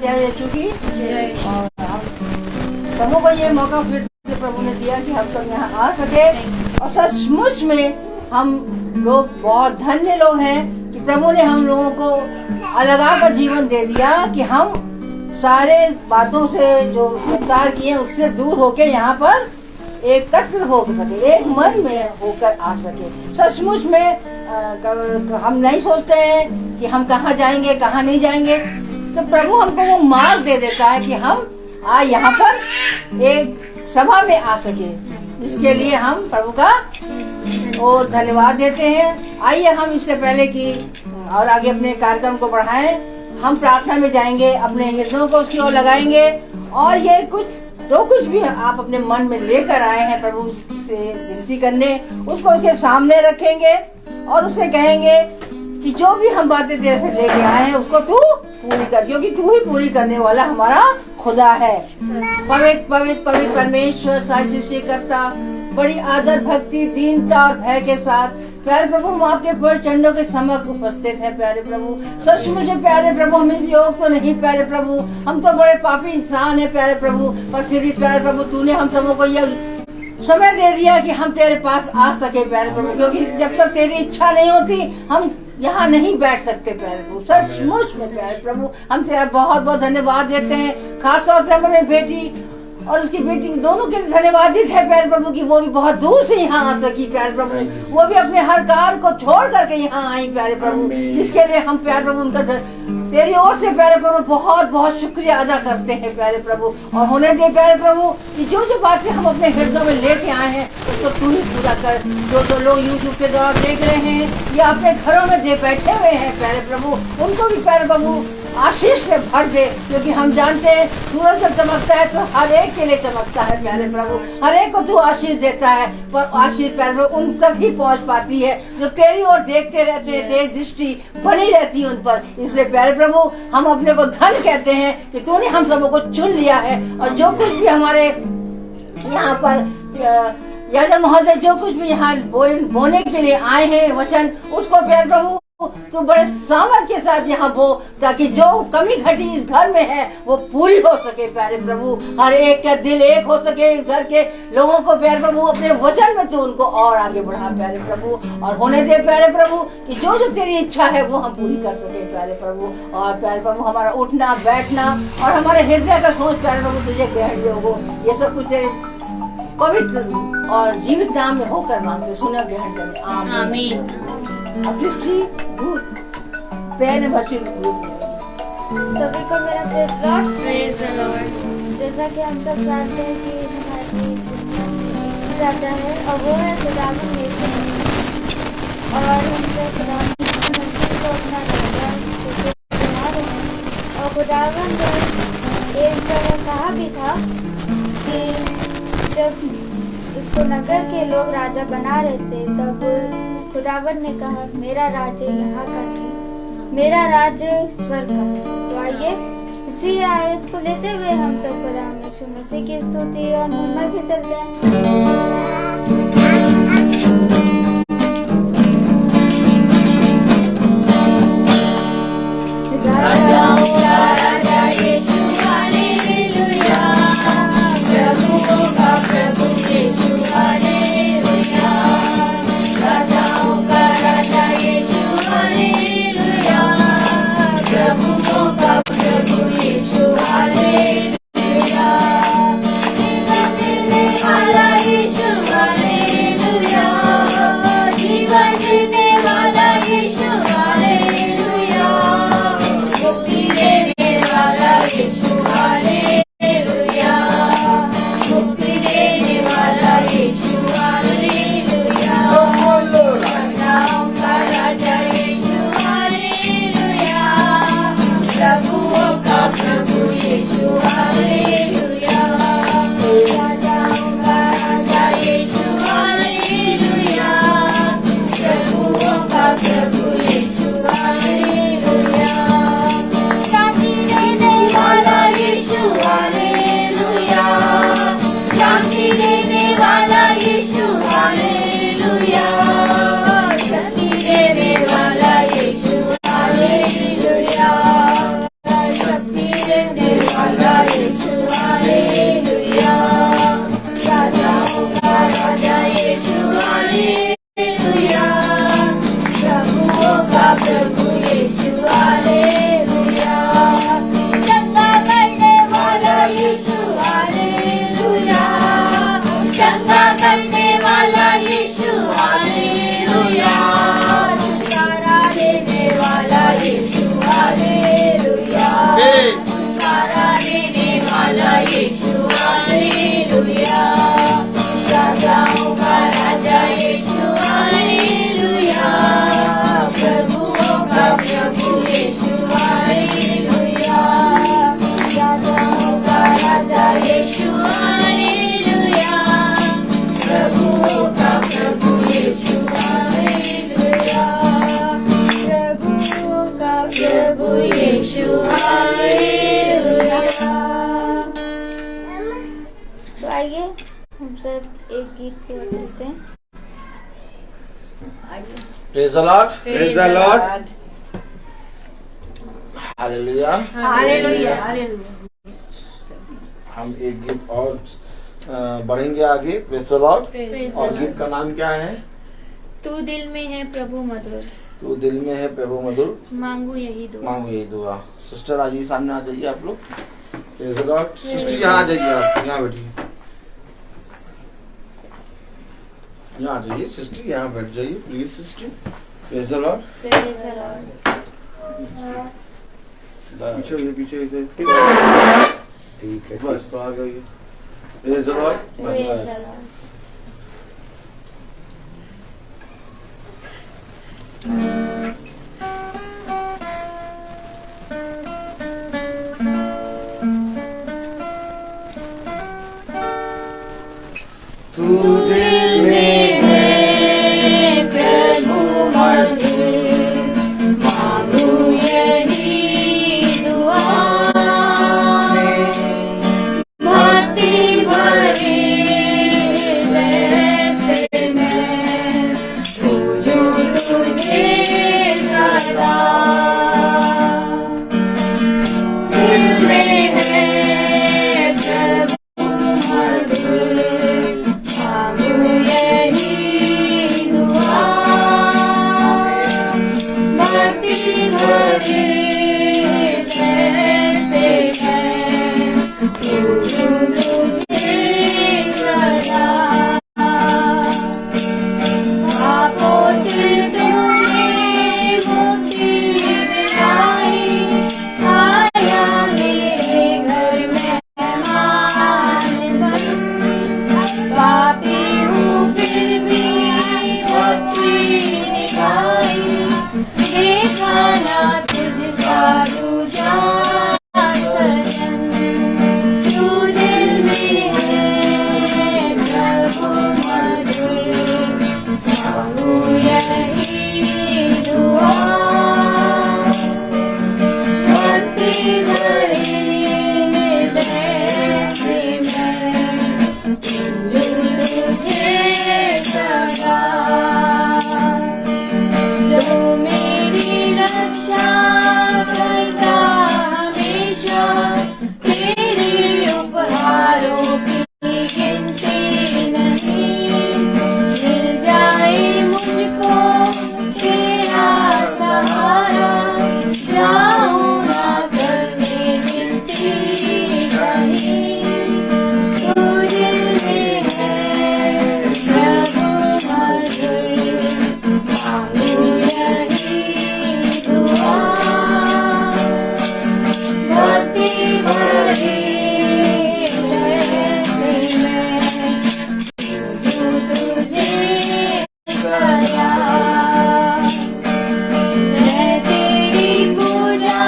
यीशु की और प्रभु को ये मौका फिर से प्रभु ने दिया कि हम सब यहाँ आ सके और सचमुच में हम लोग बहुत धन्य लोग हैं कि प्रभु ने हम लोगों को अलगा का जीवन दे दिया कि हम सारे बातों से जो संसार किए उससे दूर होके यहाँ पर एकत्र हो सके, एक मन में होकर आ सके। सचमुच में हम नहीं सोचते हैं कि हम कहाँ जाएंगे कहाँ नहीं जाएंगे, तो प्रभु हमको वो मार्ग दे देता है कि हम यहाँ पर एक सभा में आ सके। इसके लिए हम प्रभु का और धन्यवाद देते हैं। आइए हम इससे पहले कि और आगे अपने कार्यक्रम को बढ़ाएं, हम प्रार्थना में जाएंगे, अपने हृदयों को उसकी ओर लगाएंगे और ये कुछ भी आप अपने मन में लेकर आए हैं प्रभु से विनती करने, उसको उसके सामने रखेंगे और उससे कहेंगे कि जो भी हम बातें तेरे से लेके आए हैं उसको तू पूरी कर, क्योंकि तू ही पूरी करने वाला हमारा खुदा है। पवित्र पवित्र पवित्र परमेश्वर सारी सृष्टि करता, बड़ी आदर भक्ति दीनता और भय के साथ प्यारे प्रभु हम आपके पर चरणों के समक्ष उपस्थित है। प्यारे प्रभु सचमुच प्यारे प्रभु हम इस योग तो नहीं प्यारे प्रभु, हम तो बड़े पापी इंसान है प्यारे प्रभु, पर फिर भी प्यारे प्रभु तूने हम सबों को यह समय दे दिया कि हम तेरे पास आ सके प्यारे प्रभु, क्योंकि जब तक तेरी इच्छा नहीं होती हम यहाँ नहीं बैठ सकते प्यारे प्रभु। सचमुच में प्यारे प्रभु हम तेरा बहुत बहुत धन्यवाद देते हैं। खास तौर से हमारे बेटी और उसकी बेटी दोनों के लिए धन्यवादित है प्यारे प्रभु की वो भी बहुत दूर से यहाँ आ सकी प्यारे प्रभु, वो भी अपने हर कार को छोड़ करके यहाँ आई प्यारे प्रभु, जिसके लिए हम प्यारे प्रभु उनका तेरी ओर से प्यारे प्रभु बहुत बहुत शुक्रिया अदा करते हैं प्यारे प्रभु। और होने दे प्यारे प्रभु कि जो बातें हम अपने हृदय में लेके आए हैं उसको तू ही पूरा कर। जो लोग यूट्यूब के द्वारा देख रहे हैं या अपने घरों में बैठे हुए हैं प्यारे प्रभु, उनको भी प्यारे प्रभु आशीष से भर दे, क्योंकि हम जानते हैं सूरज जब चमकता है तो हर एक के लिए चमकता है प्यारे प्रभु, हर एक को तू आशीष देता है, पर आशीष प्यारे प्रभु उन तक ही पहुंच पाती है जो तेरी ओर देखते रहते हैं, तेरी दृष्टि बनी रहती है उन पर। इसलिए प्यारे प्रभु हम अपने को धन कहते हैं कि तूने हम सबों को चुन लिया है और जो कुछ भी हमारे यहाँ पर याजक महोदय जो कुछ भी यहाँ बोने के लिए आए हैं वचन, उसको प्यारे प्रभु तो बड़े सामर्थ के साथ यहाँ वो, ताकि जो कमी घटी इस घर में है वो पूरी हो सके प्यारे प्रभु, हर एक का दिल एक हो सके, इस घर के लोगों को प्यारे प्रभु अपने वचन में तो उनको और आगे बढ़ा प्यारे प्रभु, और होने दे प्यारे प्रभु कि जो तेरी इच्छा है वो हम पूरी कर सके प्यारे प्रभु। और प्यारे प्रभु हमारा उठना बैठना और हमारे हृदय का सोच प्यारे प्रभु तुझे ग्रहण हो, ये सब कुछ पवित्र और जीवित नाम में होकर मांगते सुना ग्रहण करें, आमीन। अब सृष्टि पैर बच्चे सभी को मेरा प्रेज लॉर्ड। जैसा कि हम सब जानते हैं कि धरती जाता है और वो है खुदावन यीशु और हमसे खुदावन को अपना और खुदावन ने एक जगह कहा भी था कि जब इसको नगर के लोग राजा बना रहे थे तब खुदावन ने कहा मेरा राज्य यहाँ का नहीं, मेरा राज्य स्वर्ग का है। तो आइए इसी आयत को लेते हुए हम सब खुदा यीशु मसीह की स्तुति और महिमा के चलते हैं। तो आइए हम सब एक गीत को करते हैं। Praise the Lord. Praise the Lord. Hallelujah. Hallelujah hallelujah. हम एक गीत और बढ़ेंगे आगे। Praise the Lord. Praise और the गीत Lord. का नाम क्या है? तू दिल में है प्रभु मधुर, तू दिल में है प्रभु मधुर, मांगू यही दुआ। मांगो यही दुआ। सिस्टर आ जाइए, सामने आ जाइए आप लोग। Praise the Lord. सिस्टर यहाँ आ जाइए, आप यहाँ बैठिए, यहाँ आ जाइए सिस्टर, यहाँ बैठ जाइए please sister. Praise the Lord. Praise the Lord. पीछे होइए, पीछे होइए। ठीक है, बस तो आ गई। Praise the Lord. Praise the Lord. तू दिल में है प्रभु मधुर, मांगू यही दुआ। भक्ति भरे हृदय से मैं पूजूं तुझे सदा। दिल में है प्रभु मधुर, मांगू यही दुआ। भक्ति भरे हृदय से मैं पूजूं तुझे सदा। पापों से तूने मुक्ति दिलाई, आया मेरे घर मेहमान बन। पापी हूँ फिर भी भक्ति निभाई, देखा ना तुझ साधु जान सजन। तू दिल में है प्रभु मधुर, मांगू यही दुआ। भक्ति भरे हृदय से मैं पूजूं तुझे सदा। जो मेरी रक्षा करता हमेशा, तेरे उपहारों की गिनती नहीं। मिल जाए मुझको तेरा सहारा, जाऊं ना करने गिनती कहीं। तू दिल में है प्रभु मधुर, मांगू यही दुआ। भक्ति भरे हृदय से मैं पूजूं तुझे सदा। मैं तेरी पूजा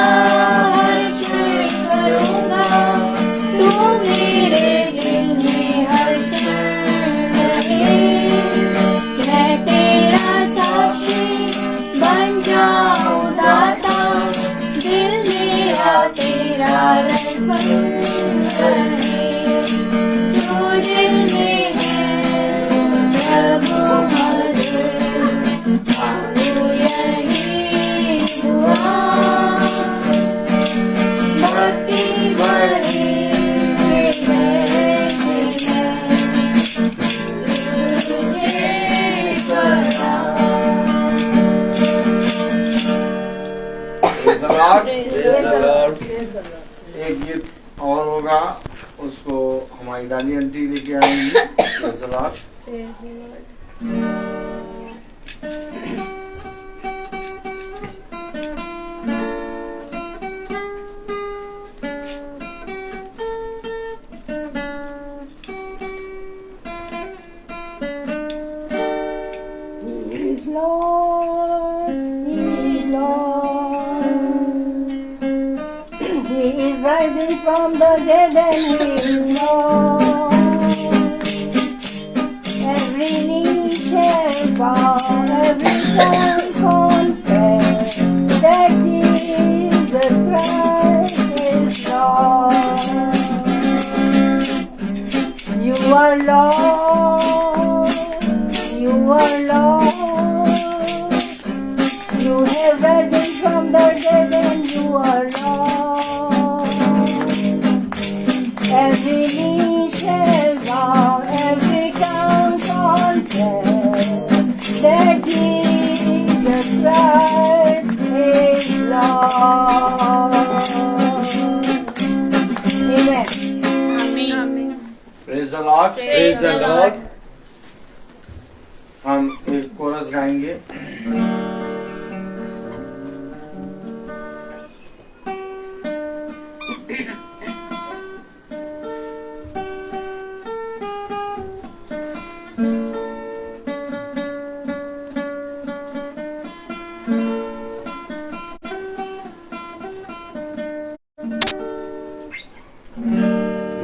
हर क्षण करूँगा, तू मेरे दिल में हर क्षण रहे। मैं तेरा साक्षी बन जाऊँ दाता, दिल मेरा तेरा दर्पण रहे। तू दिल में है प्रभु मधुर, मांगू यही दुआ। भक्ति भरे हृदय से मैं तुझे सदा। Praise the Lord. Praise the Lord. एक गीत और होगा, उसको हमारी डाली आंटी लेके आएंगी। Praise the Lord. Praise the Lord. He is Lord, He is Lord. He is rising from the dead and He is Lord. Every knee shall bow, every tongue confess that Jesus Christ is Lord. are Lord, you are Lord. You have risen from the dead and you are Lord. Every knee shall bow, every tongue confess that Jesus Christ is Lord. Amen. Praise the Lord. Praise the Lord. हम एक coarse गाएंगे।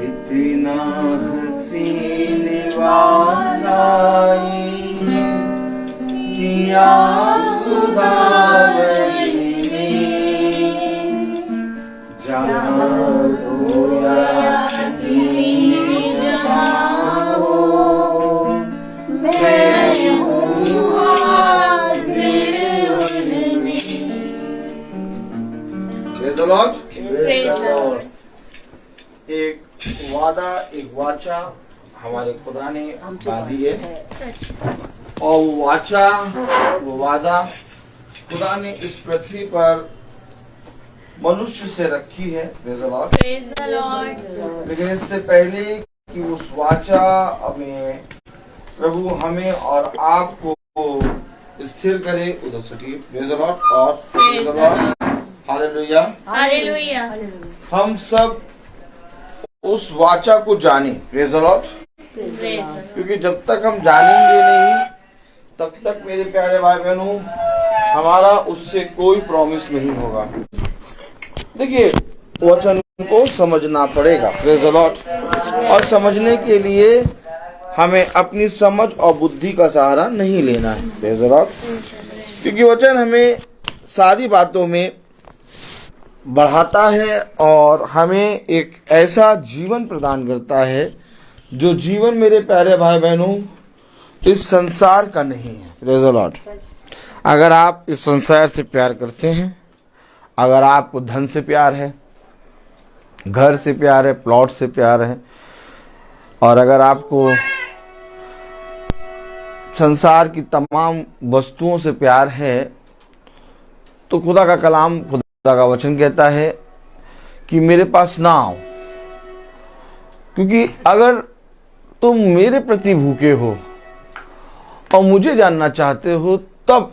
इतना हसीन वालाई किया खुदावरी ने, जहाँ धोया तीन जहाँ हो, मैं हूँ हाजिर उनमें। Praise the Lord. Praise the Lord. एक वादा, एक वाचा हमारे खुदा ने बांधी है, और वो वाचा, वो वादा खुदा ने इस पृथ्वी पर मनुष्य से रखी है। Praise the Lord. Praise the Lord. लेकिन इससे पहले कि उस वाचा में प्रभु हमें और आपको स्थिर करे, उधर से Praise the Lord और Praise the Lord. Hallelujah. Hallelujah. हम सब उस वाचा को जाने। Praise the Lord. Praise the Lord. क्योंकि जब तक हम जानेंगे नहीं, तब तक मेरे प्यारे भाई बहनों हमारा उससे कोई प्रॉमिस नहीं होगा। देखिए, वचन को समझना पड़ेगा। Praise the Lord. और समझने के लिए हमें अपनी समझ और बुद्धि का सहारा नहीं लेना है। Praise the Lord. क्योंकि वचन हमें सारी बातों में बढ़ाता है और हमें एक ऐसा जीवन प्रदान करता है जो जीवन मेरे प्यारे भाई बहनों इस संसार का नहीं है। Praise the Lord. अगर आप इस संसार से प्यार करते हैं, अगर आपको धन से प्यार है, घर से प्यार है, प्लॉट से प्यार है, और अगर आपको संसार की तमाम वस्तुओं से प्यार है, तो खुदा का कलाम, खुदा का वचन कहता है कि मेरे पास ना आओ, क्योंकि अगर तुम मेरे प्रति भूखे हो और मुझे जानना चाहते हो, तब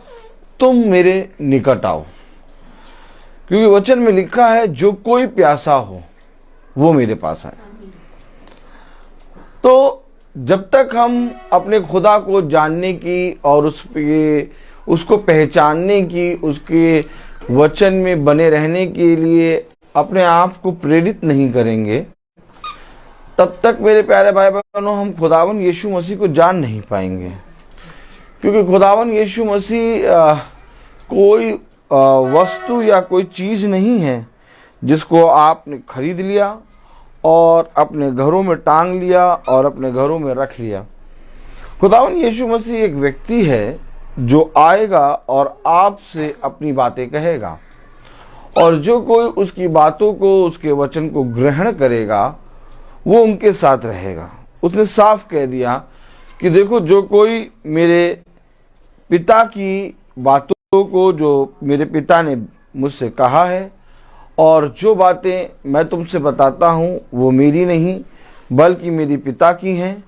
तुम मेरे निकट आओ। क्योंकि वचन में लिखा है, जो कोई प्यासा हो वो मेरे पास आए। तो जब तक हम अपने खुदा को जानने की और उसको पहचानने की, उसके वचन में बने रहने के लिए अपने आप को प्रेरित नहीं करेंगे, तब तक मेरे प्यारे भाई बहनों हम खुदावन यीशु मसीह को जान नहीं पाएंगे। क्योंकि खुदावन यीशु मसीह कोई वस्तु या कोई चीज नहीं है जिसको आपने खरीद लिया और अपने घरों में टांग लिया और अपने घरों में रख लिया। खुदावन यीशु मसीह एक व्यक्ति है जो आएगा और आपसे अपनी बातें कहेगा, और जो कोई उसकी बातों को, उसके वचन को ग्रहण करेगा, वो उनके साथ रहेगा। उसने साफ कह दिया कि देखो, जो कोई मेरे पिता की बातों को, जो मेरे पिता ने मुझसे कहा है, और जो बातें मैं तुमसे बताता हूँ वो मेरी नहीं बल्कि मेरी पिता की हैं।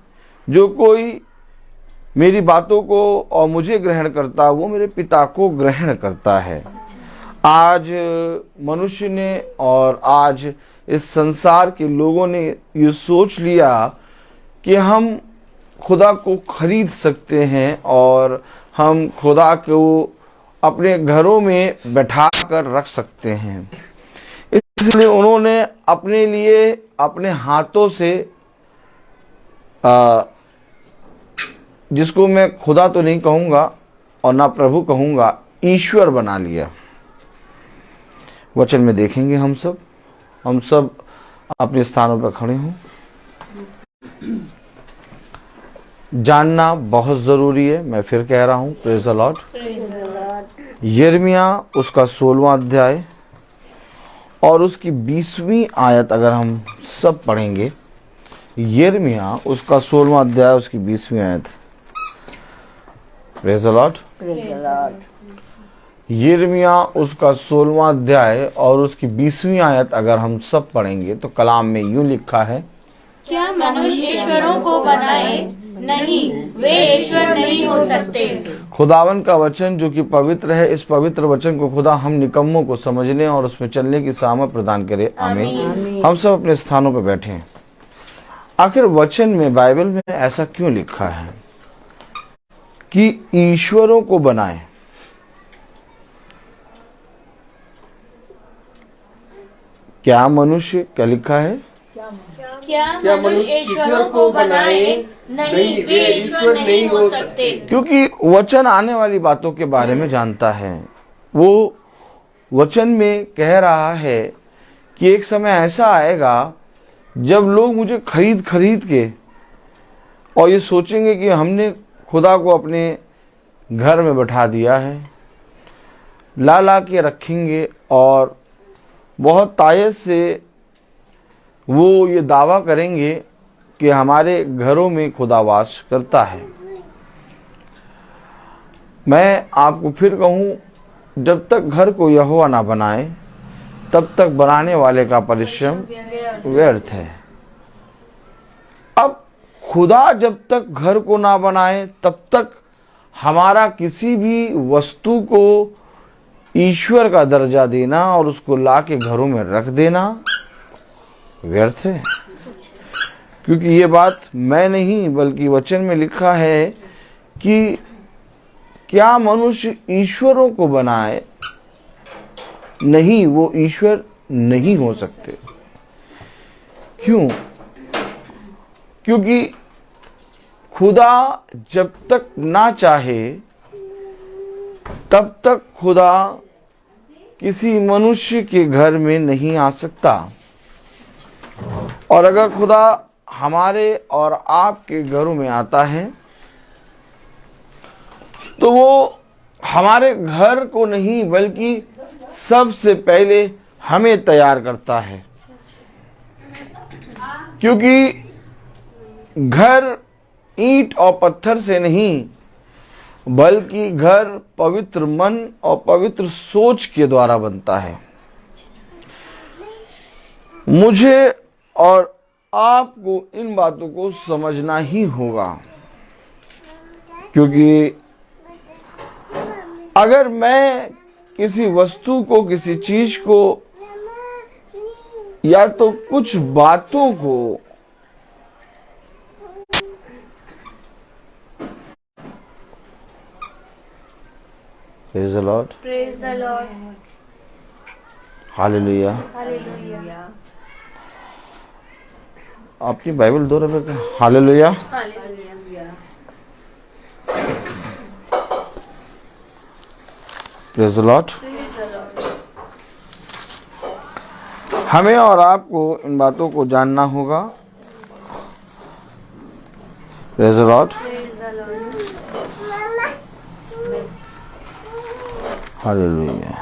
जो कोई मेरी बातों को और मुझे ग्रहण करता, वो मेरे पिता को ग्रहण करता है। आज मनुष्य ने और आज इस संसार के लोगों ने ये सोच लिया कि हम खुदा को खरीद सकते हैं और हम खुदा को अपने घरों में बैठा कर रख सकते हैं। इसलिए उन्होंने अपने लिए अपने हाथों से, जिसको मैं खुदा तो नहीं कहूंगा और ना प्रभु कहूंगा, ईश्वर बना लिया। वचन में देखेंगे हम सब अपने स्थानों पर खड़े हों। जानना बहुत जरूरी है। मैं फिर कह रहा हूं, प्रेज द लॉर्ड। यिर्मयाह उसका 16वां अध्याय और उसकी 20वीं आयत अगर हम सब पढ़ेंगे, यिर्मयाह उसका 16वां अध्याय उसकी 20वीं आयत। Praise the Lord. यिर्मयाह उसका 16वां अध्याय और उसकी 20वीं आयत अगर हम सब पढ़ेंगे तो कलाम में यूं लिखा है, क्या मनुष्य ईश्वरों को बनाए? नहीं, वे ईश्वर नहीं हो सकते। खुदावन का वचन जो कि पवित्र है, इस पवित्र वचन को खुदा हम निकम्मों को समझने और उसमें चलने की सामर्थ प्रदान करे। आमीन। हम सब अपने स्थानों पर बैठे हैं। आखिर वचन में, बाइबल में ऐसा क्यों लिखा है कि ईश्वरों को बनाए? क्या मनुष्य, क्या लिखा है? क्या मनुष्य ईश्वरों को बनाए? नहीं, वे ईश्वर नहीं हो सकते। क्योंकि वचन आने वाली बातों के बारे में जानता है। वो वचन में कह रहा है कि एक समय ऐसा आएगा जब लोग मुझे खरीद खरीद के और ये सोचेंगे कि हमने खुदा को अपने घर में बैठा दिया है, ला ला के रखेंगे और बहुत तायत से वो ये दावा करेंगे कि हमारे घरों में खुदा वास करता है। मैं आपको फिर कहूं, जब तक घर को यहोवा ना बनाए तब तक बनाने वाले का परिश्रम व्यर्थ है। अब खुदा जब तक घर को ना बनाए तब तक हमारा किसी भी वस्तु को ईश्वर का दर्जा देना और उसको लाके घरों में रख देना व्यर्थ है। क्योंकि ये बात मैं नहीं बल्कि वचन में लिखा है कि क्या मनुष्य ईश्वरों को बनाए? नहीं, वो ईश्वर नहीं हो सकते। क्यों? क्योंकि खुदा जब तक ना चाहे तब तक खुदा किसी मनुष्य के घर में नहीं आ सकता। और अगर खुदा हमारे और आपके घरों में आता है तो वो हमारे घर को नहीं बल्कि सबसे पहले हमें तैयार करता है। क्योंकि घर ईंट और पत्थर से नहीं बल्कि घर पवित्र मन और पवित्र सोच के द्वारा बनता है। मुझे और आपको इन बातों को समझना ही होगा, क्योंकि अगर मैं किसी वस्तु को, किसी चीज को या तो कुछ बातों को Praise the Lord. Praise the Lord. Hallelujah. Hallelujah. आपकी बाइबल दो रहे हालेलुया। Praise the Lord. हमें और आपको इन बातों को जानना होगा। Praise the Lord. हालेलुया।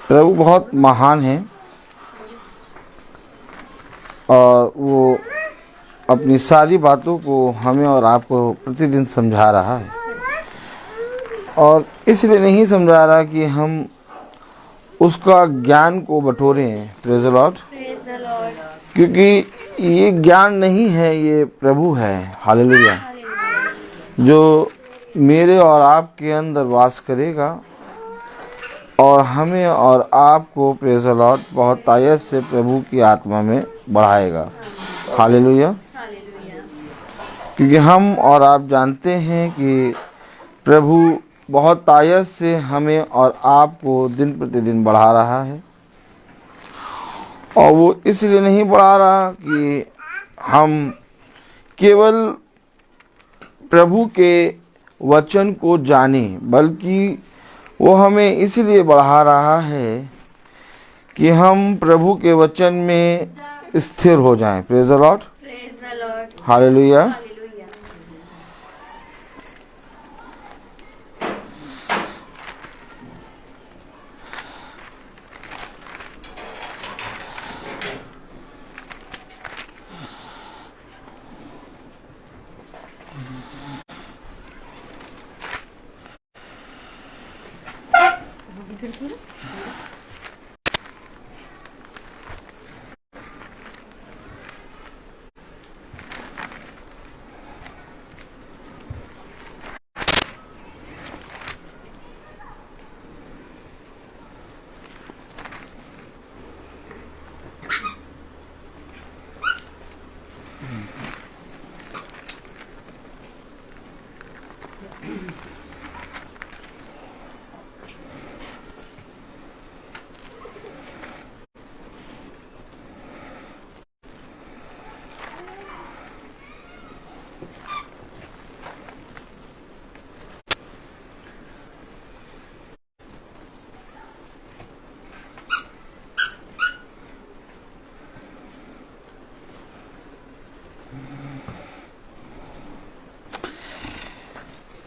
प्रभु बहुत महान है और वो अपनी सारी बातों को हमें और आपको प्रतिदिन समझा रहा है। और इसलिए नहीं समझा रहा कि हम उसका ज्ञान को बटोरें। Praise the Lord. क्योंकि ये ज्ञान नहीं है, ये प्रभु है। हालेलुया। जो मेरे और आपके अंदर वास करेगा और हमें और आपको प्रेज द लॉर्ड बहुत तायत से प्रभु की आत्मा में बढ़ाएगा। हालेलुया। क्योंकि हम और आप जानते हैं कि प्रभु बहुत तायत से हमें और आपको दिन प्रतिदिन बढ़ा रहा है। और वो इसलिए नहीं बढ़ा रहा कि हम केवल प्रभु के वचन को जाने, बल्कि वो हमें इसलिए बढ़ा रहा है कि हम प्रभु के वचन में स्थिर हो जाएं। Praise the Lord, hallelujah.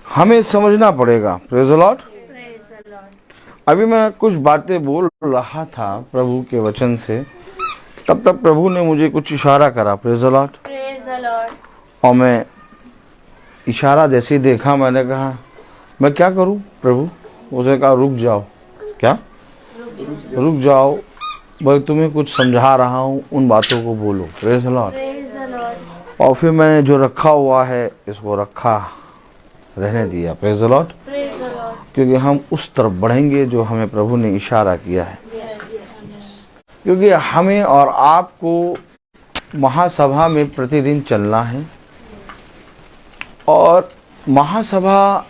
हमें समझना पड़ेगा। Praise the Lord. अभी मैं कुछ बातें बोल रहा था प्रभु के वचन से, तब तक प्रभु ने मुझे कुछ इशारा करा। Praise the Lord. और मैं इशारा जैसे ही देखा, मैंने कहा मैं क्या करूं प्रभु? उसने कहा रुक जाओ। क्या रुक जाओ? भाई तुम्हें कुछ समझा रहा हूं, उन बातों को बोलो। Praise the Lord. और फिर मैंने जो रखा हुआ है इसको रखा, रहने दिया। Praise the Lord. क्योंकि हम उस तरफ बढ़ेंगे जो हमें प्रभु ने इशारा किया है। क्योंकि हमें और आपको महासभा में प्रतिदिन चलना है, और महासभा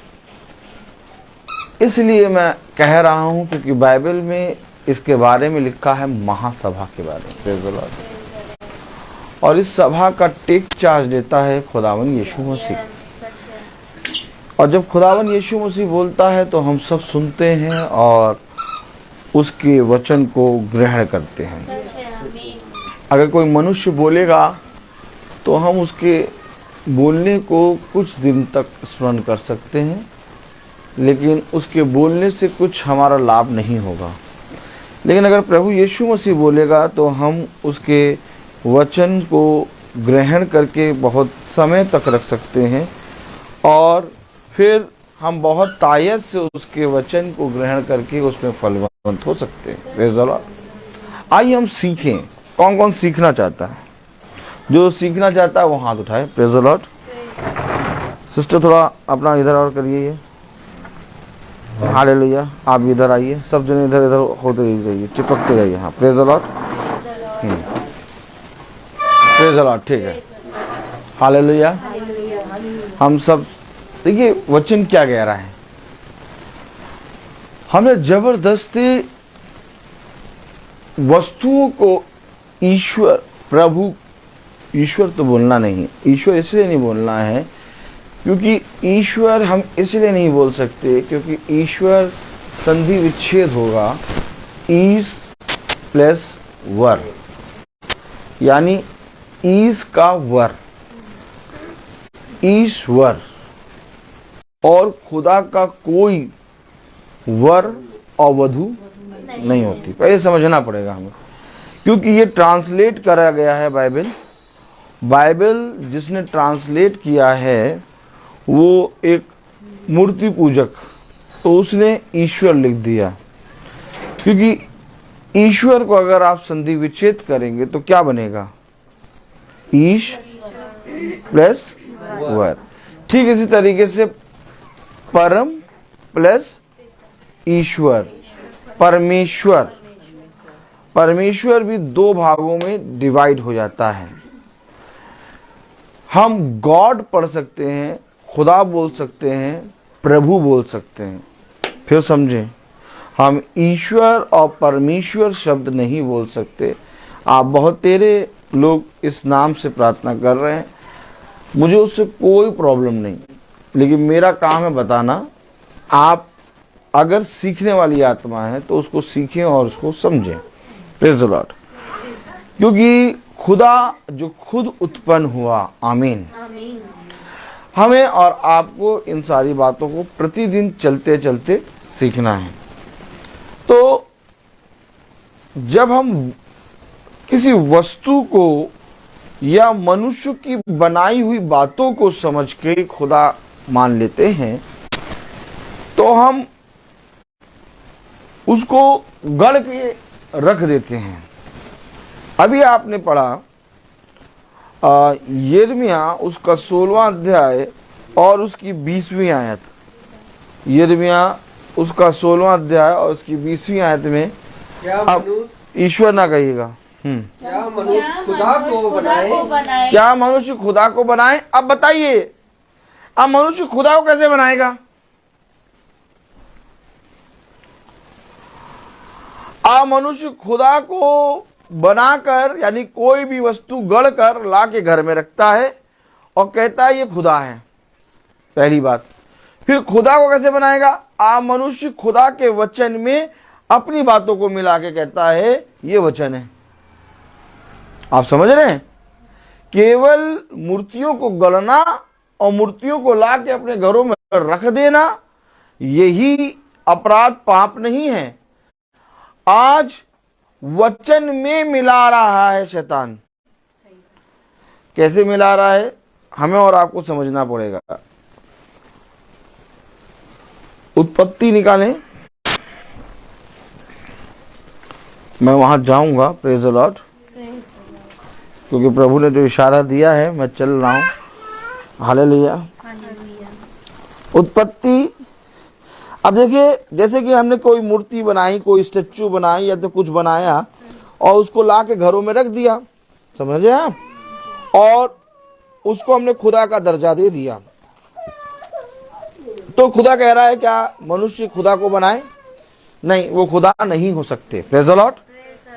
इसलिए मैं कह रहा हूं क्योंकि बाइबल में इसके बारे में लिखा है, महासभा के बारे में। Praise the Lord. और इस सभा का टेक चार्ज देता है खुदावन यीशु मसीह। और जब खुदावन यीशु मसीह बोलता है तो हम सब सुनते हैं और उसके वचन को ग्रहण करते हैं। अगर कोई मनुष्य बोलेगा तो हम उसके बोलने को कुछ दिन तक स्मरण कर सकते हैं, लेकिन उसके बोलने से कुछ हमारा लाभ नहीं होगा। लेकिन अगर प्रभु यीशु मसीह बोलेगा तो हम उसके वचन को ग्रहण करके बहुत समय तक रख सकते हैं, और फिर हम बहुत तायत से उसके वचन को ग्रहण करके उसमें फलवंत हो सकते हैं। Praise the Lord. आइए हम सीखें। कौन कौन सीखना चाहता है? जो सीखना चाहता है वो हाथ उठाए। Praise the Lord. सिस्टर थोड़ा अपना इधर और करिए ये। हालेलुया। आप इधर आइए, सब जने इधर इधर होते रहिए, चिपकते जाइए। हाँ, praise the Lord. Praise the Lord. ठीक है, हालेलुया। हम सब देखिए वचन क्या कह रहा है। हमें जबरदस्ती वस्तुओं को ईश्वर, प्रभु, ईश्वर तो बोलना नहीं, ईश्वर इसलिए नहीं बोलना है क्योंकि ईश्वर हम इसलिए नहीं बोल सकते क्योंकि ईश्वर संधि विच्छेद होगा। ईस प्लस वर, यानी ईस का वर, ईश्वर। और खुदा का कोई वर और वधु नहीं होती। पहले समझना पड़ेगा हमें, क्योंकि ये ट्रांसलेट करा गया है बाइबल जिसने ट्रांसलेट किया है वो एक मूर्ति पूजक, तो उसने ईश्वर लिख दिया। क्योंकि ईश्वर को अगर आप संधि विच्छेद करेंगे तो क्या बनेगा? ईश प्लस वर। ठीक इसी तरीके से परम प्लस ईश्वर, परमेश्वर। परमेश्वर भी दो भागों में डिवाइड हो जाता है। हम गॉड पढ़ सकते हैं, खुदा बोल सकते हैं, प्रभु बोल सकते हैं। फिर समझें, हम ईश्वर और परमेश्वर शब्द नहीं बोल सकते। आप बहुत तेरे लोग इस नाम से प्रार्थना कर रहे हैं, मुझे उससे कोई प्रॉब्लम नहीं। लेकिन मेरा काम है बताना। आप अगर सीखने वाली आत्मा है तो उसको सीखें और उसको समझें। Praise the Lord. क्योंकि खुदा जो खुद उत्पन्न हुआ, आमीन, हमें और आपको इन सारी बातों को प्रतिदिन चलते चलते सीखना है। तो जब हम किसी वस्तु को या मनुष्य की बनाई हुई बातों को समझ के खुदा मान लेते हैं तो हम उसको गढ़ के रख देते हैं। अभी आपने पढ़ा यिर्मयाह उसका 16वां अध्याय और उसकी 20वीं आयत। यिर्मयाह उसका 16वां अध्याय और उसकी 20वीं आयत में, अब ईश्वर ना कहिएगा, क्या मनुष्य खुदा को बनाए? क्या मनुष्य खुदा को बनाए? अब बताइए, अब मनुष्य खुदा को कैसे बनाएगा? अब मनुष्य खुदा को बनाकर, यानी कोई भी वस्तु गढ़ कर ला के घर में रखता है और कहता है ये खुदा है, पहली बात। फिर खुदा को कैसे बनाएगा? आप मनुष्य खुदा के वचन में अपनी बातों को मिला के कहता है ये वचन है। आप समझ रहे हैं? केवल मूर्तियों को गढ़ना और मूर्तियों को ला के अपने घरों में रख देना, यही अपराध पाप नहीं है। आज वचन में मिला रहा है शैतान। कैसे मिला रहा है हमें और आपको समझना पड़ेगा। उत्पत्ति निकालें, मैं वहां जाऊंगा, प्रेज द लॉर्ड, क्योंकि प्रभु ने जो इशारा दिया है मैं चल रहा हूं। हालेलुया। उत्पत्ति, अब देखिए, जैसे कि हमने कोई मूर्ति बनाई, कोई स्टेच्यू बनाई या तो कुछ बनाया और उसको ला के घरों में रख दिया, समझे आप, और उसको हमने खुदा का दर्जा दे दिया। तो खुदा कह रहा है क्या मनुष्य खुदा को बनाए? नहीं, वो खुदा नहीं हो सकते। Praise the Lord.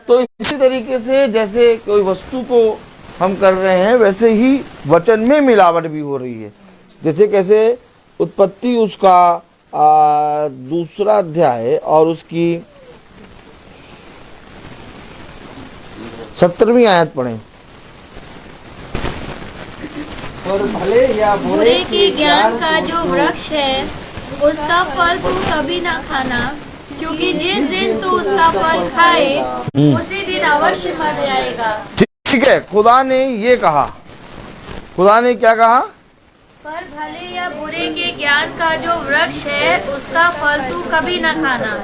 तो इसी तरीके से जैसे कोई वस्तु को हम कर रहे हैं, वैसे ही वचन में मिलावट भी हो रही है। जैसे कैसे उत्पत्ति उसका 2वां अध्याय और उसकी 17वीं आयत पढ़ें। और भले या बुरे के ज्ञान का जो वृक्ष है उसका फल तू कभी ना खाना, क्योंकि जिस दिन तू उसका फल खाए उसी दिन अवश्य मर जाएगा। ठीक है, खुदा ने ये कहा, खुदा ने क्या कहा? पर भले या बुरे के ज्ञान का जो वृक्ष है उसका फल तू कभी न खाना,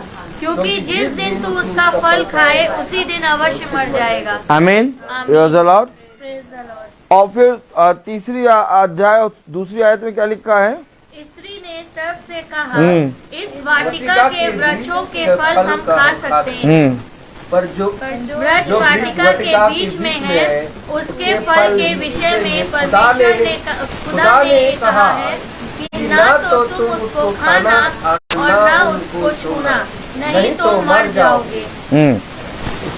क्योंकि जिस दिन तू उसका फल खाए उसी दिन अवश्य मर जाएगा। आमीन। Praise the Lord. और फिर 3री अध्याय 2री आयत में क्या लिखा है? स्त्री ने सबसे कहा, इस वाटिका के वृक्षों के फल हम खा सकते हैं, पर जो वृक्ष वाटिका के बीच में है उसके फल के विषय में परमेश्वर ने खुदा ने कहा है कि ना तो तुम उसको खाना और ना उसको छूना, नहीं तो मर जाओगे।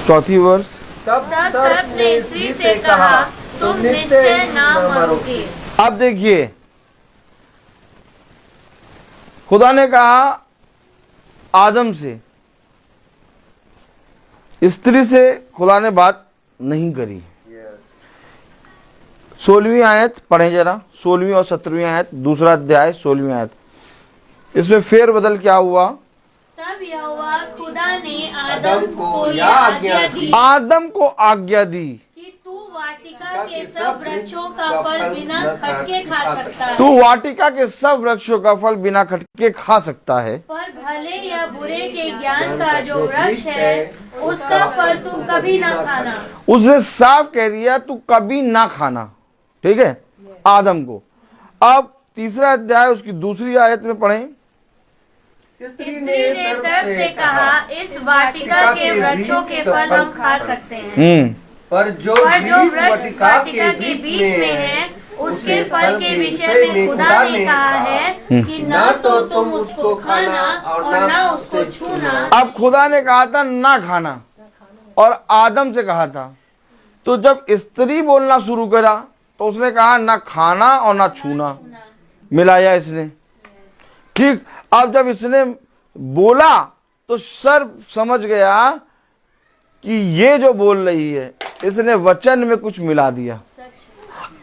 4 वर्ष। तब सर्प ने स्त्री से कहा, तुम निश्चय ना मरोगे। अब देखिए, खुदा ने कहा आदम से, स्त्री से खुदा ने बात नहीं करी। 16वीं आयत पढ़ें जरा, 16वीं और 17वीं आयत, 2वां अध्याय 16वीं आयत। इसमें फेर बदल क्या हुआ? तब यहोवा खुदा ने आदम को यह आज्ञा दी, आदम को आज्ञा दी कि तू वाटिका के सब वृक्षों का फल बिना खटके खा सकता है। तू वाटिका के सब वृक्षों का फल बिना खटके खा सकता है, पर भले या बुरे के ज्ञान का जो वृक्ष है उसका फल तू कभी ना खाना। उसने साफ कह दिया तू कभी ना खाना। ठीक है, आदम को। अब 3रा अध्याय उसकी 2री आयत में पढ़ें। स्त्री ने सर्प से कहा, इस वाटिका के वृक्षों के फल हम खा सकते हैं, पर जो वृक्ष वाटिका के बीच में है उसके फल के विषय में खुदा ने कहा है कि ना तो तुम उसको खाना और ना उसको छूना। अब खुदा ने कहा था ना खाना और आदम से कहा था, तो जब स्त्री बोलना शुरू करा तो उसने कहा ना खाना और ना छूना। मिलाया इसने। ठीक, अब जब इसने बोला तो सर्प समझ गया कि ये जो बोल रही है, इसने वचन में कुछ मिला दिया।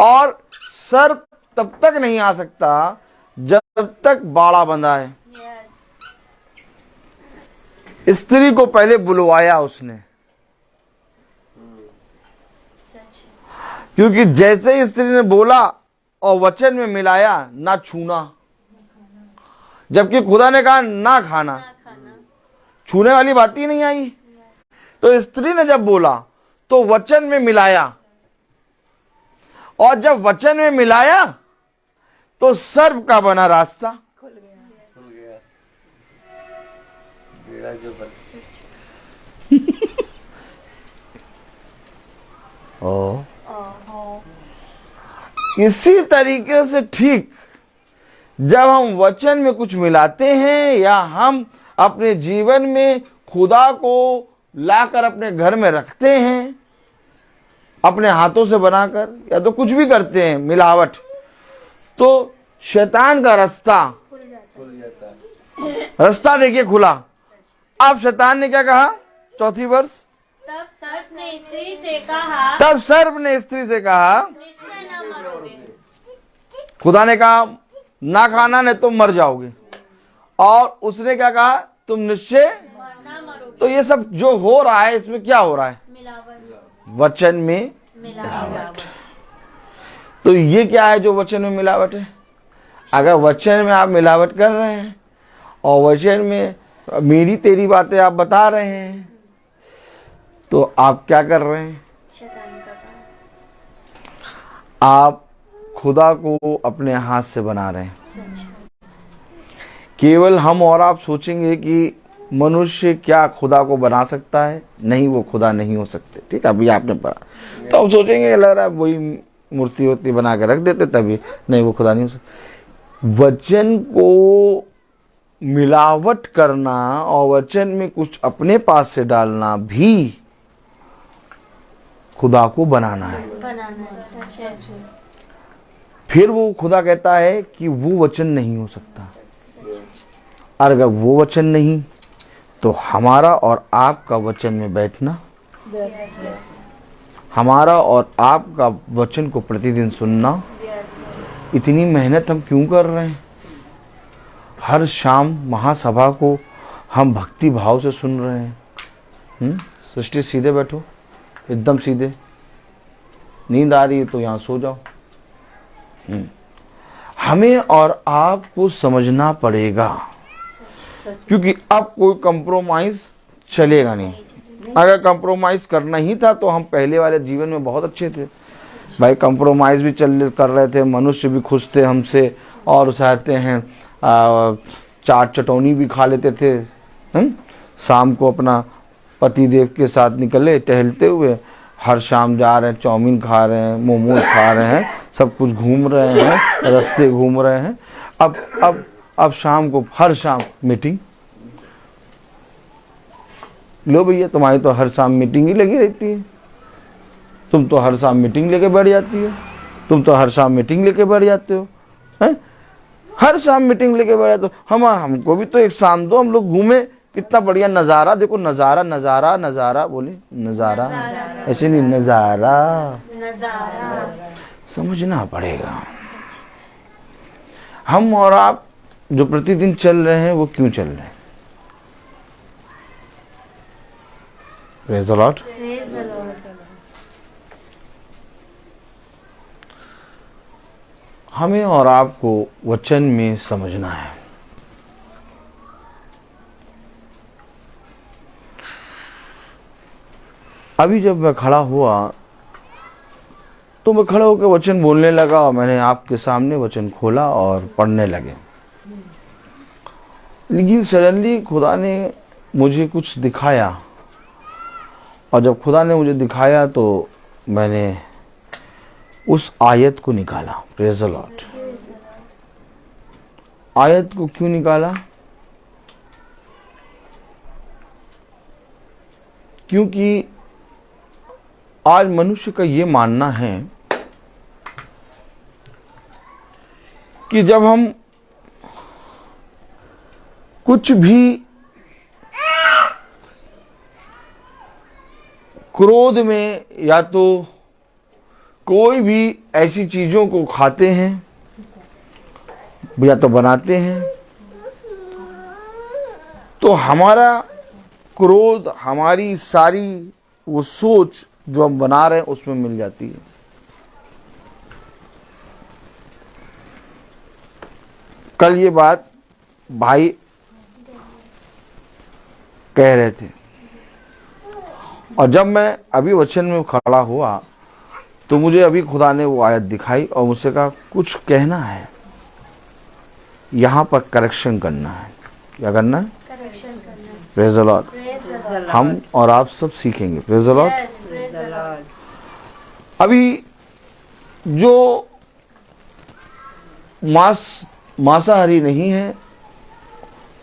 और सर्प तब तक नहीं आ सकता जब तक बाड़ा बंधा है। स्त्री को पहले बुलवाया उसने, क्योंकि जैसे ही स्त्री ने बोला और वचन में मिलाया, ना छूना, जबकि खुदा ने कहा ना खाना, छूने वाली बात ही नहीं आई। तो स्त्री ने जब बोला तो वचन में मिलाया, और जब वचन में मिलाया तो सर्प का बना रास्ता खुल गया। बेड़ा जो बन इसी तरीके से ठीक, जब हम वचन में कुछ मिलाते हैं या हम अपने जीवन में खुदा को लाकर अपने घर में रखते हैं, अपने हाथों से बनाकर, या तो कुछ भी करते हैं मिलावट, तो शैतान का रास्ता खुल जाता है। रास्ता देखिए खुला। अब शैतान ने क्या कहा, चौथी वर्ष, तब सर्प ने स्त्री से कहा, तब सर्प ने स्त्री से कहा, निश्चय न मरोगे। खुदा ने कहा ना खाना, नहीं तो मर जाओगे। और उसने क्या कहा, तुम निश्चय। न मरोगे। तो ये सब जो हो रहा है, इसमें क्या हो रहा है, मिलावट। वचन में मिलावट। तो ये क्या है जो वचन में मिलावट है? अगर वचन में आप मिलावट कर रहे हैं और वचन में मेरी तेरी बातें आप बता रहे हैं, तो आप क्या कर रहे हैं? शैतान का काम। आप खुदा को अपने हाथ से बना रहे हैं। केवल हम और आप सोचेंगे कि मनुष्य क्या खुदा को बना सकता है? नहीं, वो खुदा नहीं हो सकते। ठीक है, अभी आपने पढ़ा तो हम सोचेंगे लग रहा है वही मूर्ति वूर्ति बना के रख देते, तभी नहीं, वो खुदा नहीं हो सकता। वचन को मिलावट करना और वचन में कुछ अपने पास से डालना भी खुदा को बनाना है। सच है। फिर वो खुदा कहता है कि वो वचन नहीं हो सकता। और अगर वो वचन नहीं, तो हमारा और आपका वचन में बैठना, हमारा और आपका वचन को प्रतिदिन सुनना, इतनी मेहनत हम क्यों कर रहे हैं? हर शाम महासभा को हम भक्ति भाव से सुन रहे हैं। सृष्टि, सीधे बैठो, एकदम सीधे। नींद आ रही है तो यहां सो जाओ। हमें और आपको समझना पड़ेगा, क्योंकि अब कोई कंप्रोमाइज चलेगा नहीं। अगर कंप्रोमाइज करना ही था तो हम पहले वाले जीवन में बहुत अच्छे थे भाई। कंप्रोमाइज भी कर रहे थे, मनुष्य भी खुश थे हमसे, और चाहते हैं चाट चटौनी भी खा लेते थे। शाम को अपना पतिदेव के साथ निकले टहलते हुए, हर शाम जा रहे हैं, चाउमीन खा रहे हैं, मोमोज खा रहे हैं, सब कुछ घूम रहे हैं, रास्ते घूम रहे हैं। अब शाम को हर शाम मीटिंग। लो भैया, तुम्हारी तो हर शाम मीटिंग ही लगी रहती है। तुम तो हर शाम मीटिंग लेके बैठ जाती हो, तुम तो हर शाम मीटिंग लेके बैठ जाते हो, हैं? हर शाम मीटिंग लेके बैठ जाते हो। हमको भी तो एक शाम दो, हम लोग घूमे, कितना बढ़िया नजारा देखो। नजारा नजारा नजारा बोले, नजारा ऐसे नहीं, नजारा समझना पड़ेगा। हम और आप जो प्रतिदिन चल रहे हैं, वो क्यों चल रहे हैं? Praise the Lord. हमें और आपको वचन में समझना है। अभी जब मैं खड़ा हुआ तो मैं खड़ा होकर वचन बोलने लगा, और मैंने आपके सामने वचन खोला और पढ़ने लगे। लेकिन सडनली खुदा ने मुझे कुछ दिखाया, और जब खुदा ने मुझे दिखाया तो मैंने उस आयत को निकाला। Praise the Lord. आयत को क्यों निकाला? क्योंकि आज मनुष्य का ये मानना है कि जब हम कुछ भी क्रोध में या तो कोई भी ऐसी चीजों को खाते हैं या तो बनाते हैं, तो हमारा क्रोध, हमारी सारी वो सोच जो हम बना रहे हैं उसमें मिल जाती है। कल ये बात भाई कह रहे थे, और जब मैं अभी वचन में खड़ा हुआ तो मुझे अभी खुदा ने वो आयत दिखाई और मुझसे कहा कुछ कहना है, यहाँ पर करेक्शन करना है। क्या करना है? करेक्शन करना। Praise the lord. Praise the Lord. हम और आप सब सीखेंगे। Praise the Lord. Yes, praise the Lord. अभी जो मांसाहारी नहीं है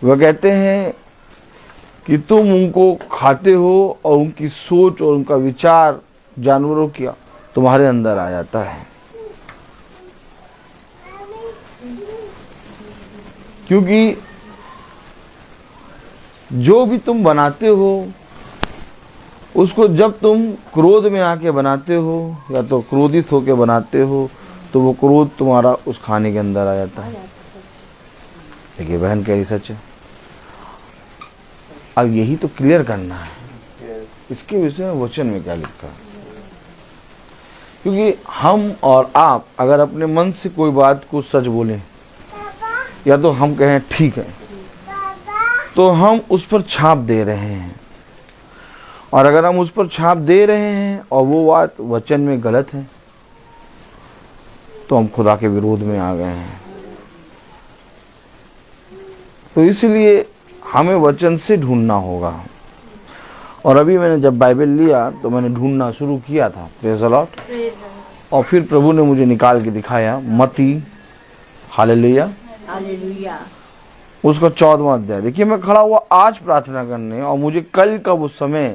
वह कहते हैं कि तुम उनको खाते हो और उनकी सोच और उनका विचार जानवरों का तुम्हारे अंदर आ जाता है, क्योंकि जो भी तुम बनाते हो उसको जब तुम क्रोध में आके बनाते हो या तो क्रोधित होके बनाते हो तो वो क्रोध तुम्हारा उस खाने के अंदर आ जाता है। देखिए बहन कह रही सच है। अब यही तो क्लियर करना है इसके विषय में वचन में क्या लिखा है, क्योंकि हम और आप अगर अपने मन से कोई बात को सच बोलें या तो हम कहें ठीक है, तो हम उस पर छाप दे रहे हैं, और अगर हम उस पर छाप दे रहे हैं और वो बात वचन में गलत है तो हम खुदा के विरोध में आ गए हैं। तो इसलिए हमें वचन से ढूंढना होगा। और अभी मैंने जब बाइबल लिया तो मैंने ढूंढना शुरू किया था। Praise the Lord. और फिर प्रभु ने मुझे निकाल के दिखाया मत्ती, हालेलुया, हालेलुया, उसका 14वां अध्याय। देखिए मैं खड़ा हुआ आज प्रार्थना करने और मुझे कल का वो समय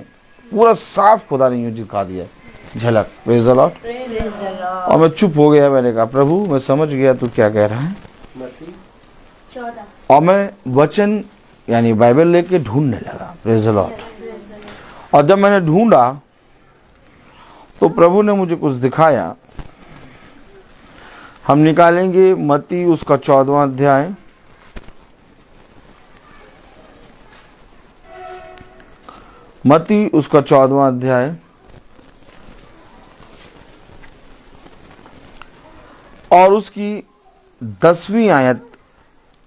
पूरा साफ खुदा ने यूं दिखा दिया, झलक। Praise the Lord. और मैं चुप हो गया। मैंने कहा प्रभु मैं समझ गया तू क्या कह रहा है। 14। और मैं वचन यानी बाइबल लेके ढूंढने लगा। Praise the Lord. और जब मैंने ढूंढा तो प्रभु ने मुझे कुछ दिखाया। हम निकालेंगे मत्ती उसका 14वां अध्याय, मत्ती उसका 14वां अध्याय और उसकी 10वीं आयत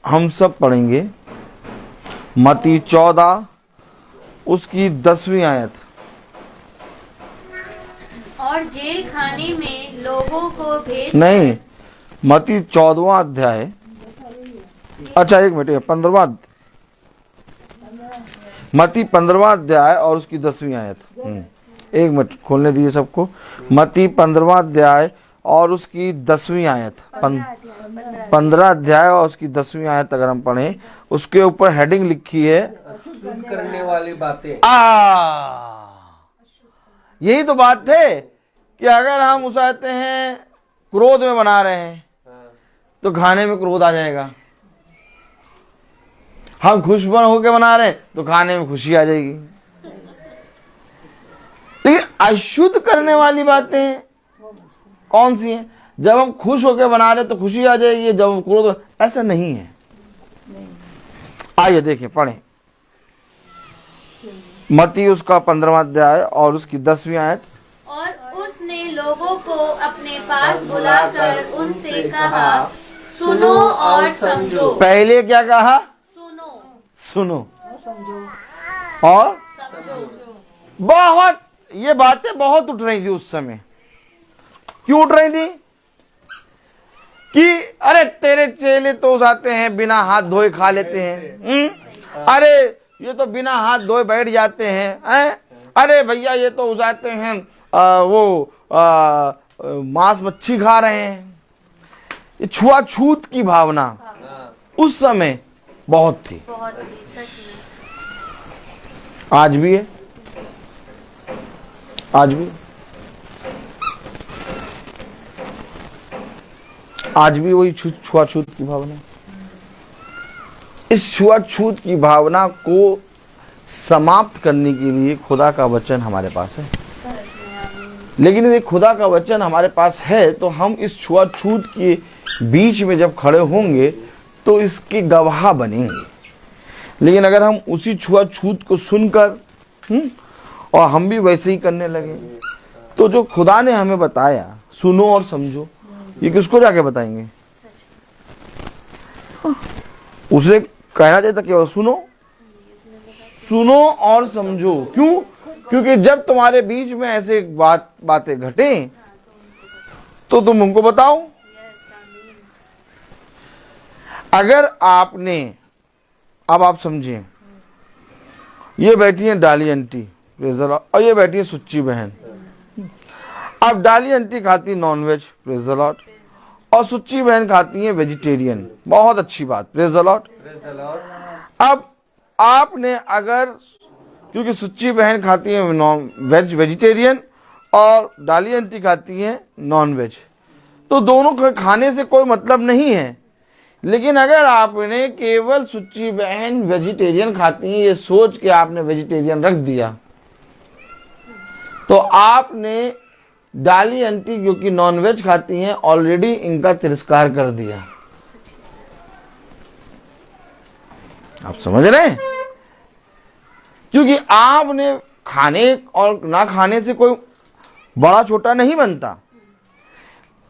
हम सब पढ़ेंगे। मत्ती 14 उसकी 10वीं आयत। और जेल खाने में लोगों को भेज नहीं, मत्ती 14वां अध्याय। अच्छा एक मिनट, 15वां, मत्ती 15वां अध्याय और उसकी 10वीं आयत। एक मिनट खोलने दीजिए सबको। मत्ती 15वां अध्याय और उसकी 10वीं आयत। 15 अध्याय और उसकी 10वीं आयत अगर हम पढ़ें, उसके ऊपर हेडिंग लिखी है शुद्ध करने वाली बातें। यही तो बात है कि अगर हम उसाते हैं क्रोध में बना रहे हैं तो खाने में क्रोध आ जाएगा। हम खुश होकर बना रहे हैं तो खाने में खुशी आ जाएगी। लेकिन अशुद्ध करने वाली बातें कौन सी हैं? जब हम खुश होकर बना रहे तो खुशी आ जाएगी, जब हम क्रोध, ऐसा नहीं है। आइए देखें, पढ़ें मत्ती उसका 15वां अध्याय और उसकी 10वीं आयत। और उसने लोगों को अपने पास बुलाकर उनसे कहा, सुनो और समझो। पहले क्या कहा? सुनो और समझो। बहुत ये बातें बहुत उठ रही थी उस समय। क्यों उठ रही थी? कि अरे तेरे चेले तो जाते हैं बिना हाथ धोए खा लेते हैं। अरे ये तो बिना हाथ धोए बैठ जाते हैं। अरे भैया ये तो उजाते हैं मांस मच्छी खा रहे हैं। ये छुआछूत की भावना उस समय बहुत थी, सच में। आज भी है, आज भी। आज भी वही छुआछूत की भावना। इस छुआछूत की भावना को समाप्त करने के लिए खुदा का वचन हमारे पास है। लेकिन यदि खुदा का वचन हमारे पास है तो हम इस छुआछूत के बीच में जब खड़े होंगे तो इसके गवाह बनेंगे। लेकिन अगर हम उसी छुआछूत को सुनकर और हम भी वैसे ही करने लगे तो जो खुदा ने हमें बताया सुनो और समझो, ये किसको जाके बताएंगे? उसे कहना चाहिए था केवल सुनो और समझो। क्यों? क्योंकि जब तुम्हारे बीच में ऐसे बातें घटे तो तुम उनको बताओ। अगर आपने, अब आप समझिए, ये बैठी है डाली आंटी और ये बैठी है सुच्ची बहन। अब डाली आंटी खाती non veg, praise the Lord, और सुच्ची बहन खाती है वेजिटेरियन। बहुत अच्छी बात, प्रेज द लॉर्ड। अब आपने अगर, क्योंकि सुच्ची बहन खाती है वेजिटेरियन और डाली आंटी खाती है नॉन वेज, तो दोनों के खाने से कोई मतलब नहीं है। लेकिन अगर आपने केवल सुच्ची बहन वेजिटेरियन खाती है ये सोच के आपने वेजिटेरियन रख दिया, तो आपने डाली आंटी जो कि नॉनवेज खाती हैं ऑलरेडी इनका तिरस्कार कर दिया। आप समझ रहे हैं? क्योंकि आपने खाने और ना खाने से कोई बड़ा छोटा नहीं बनता।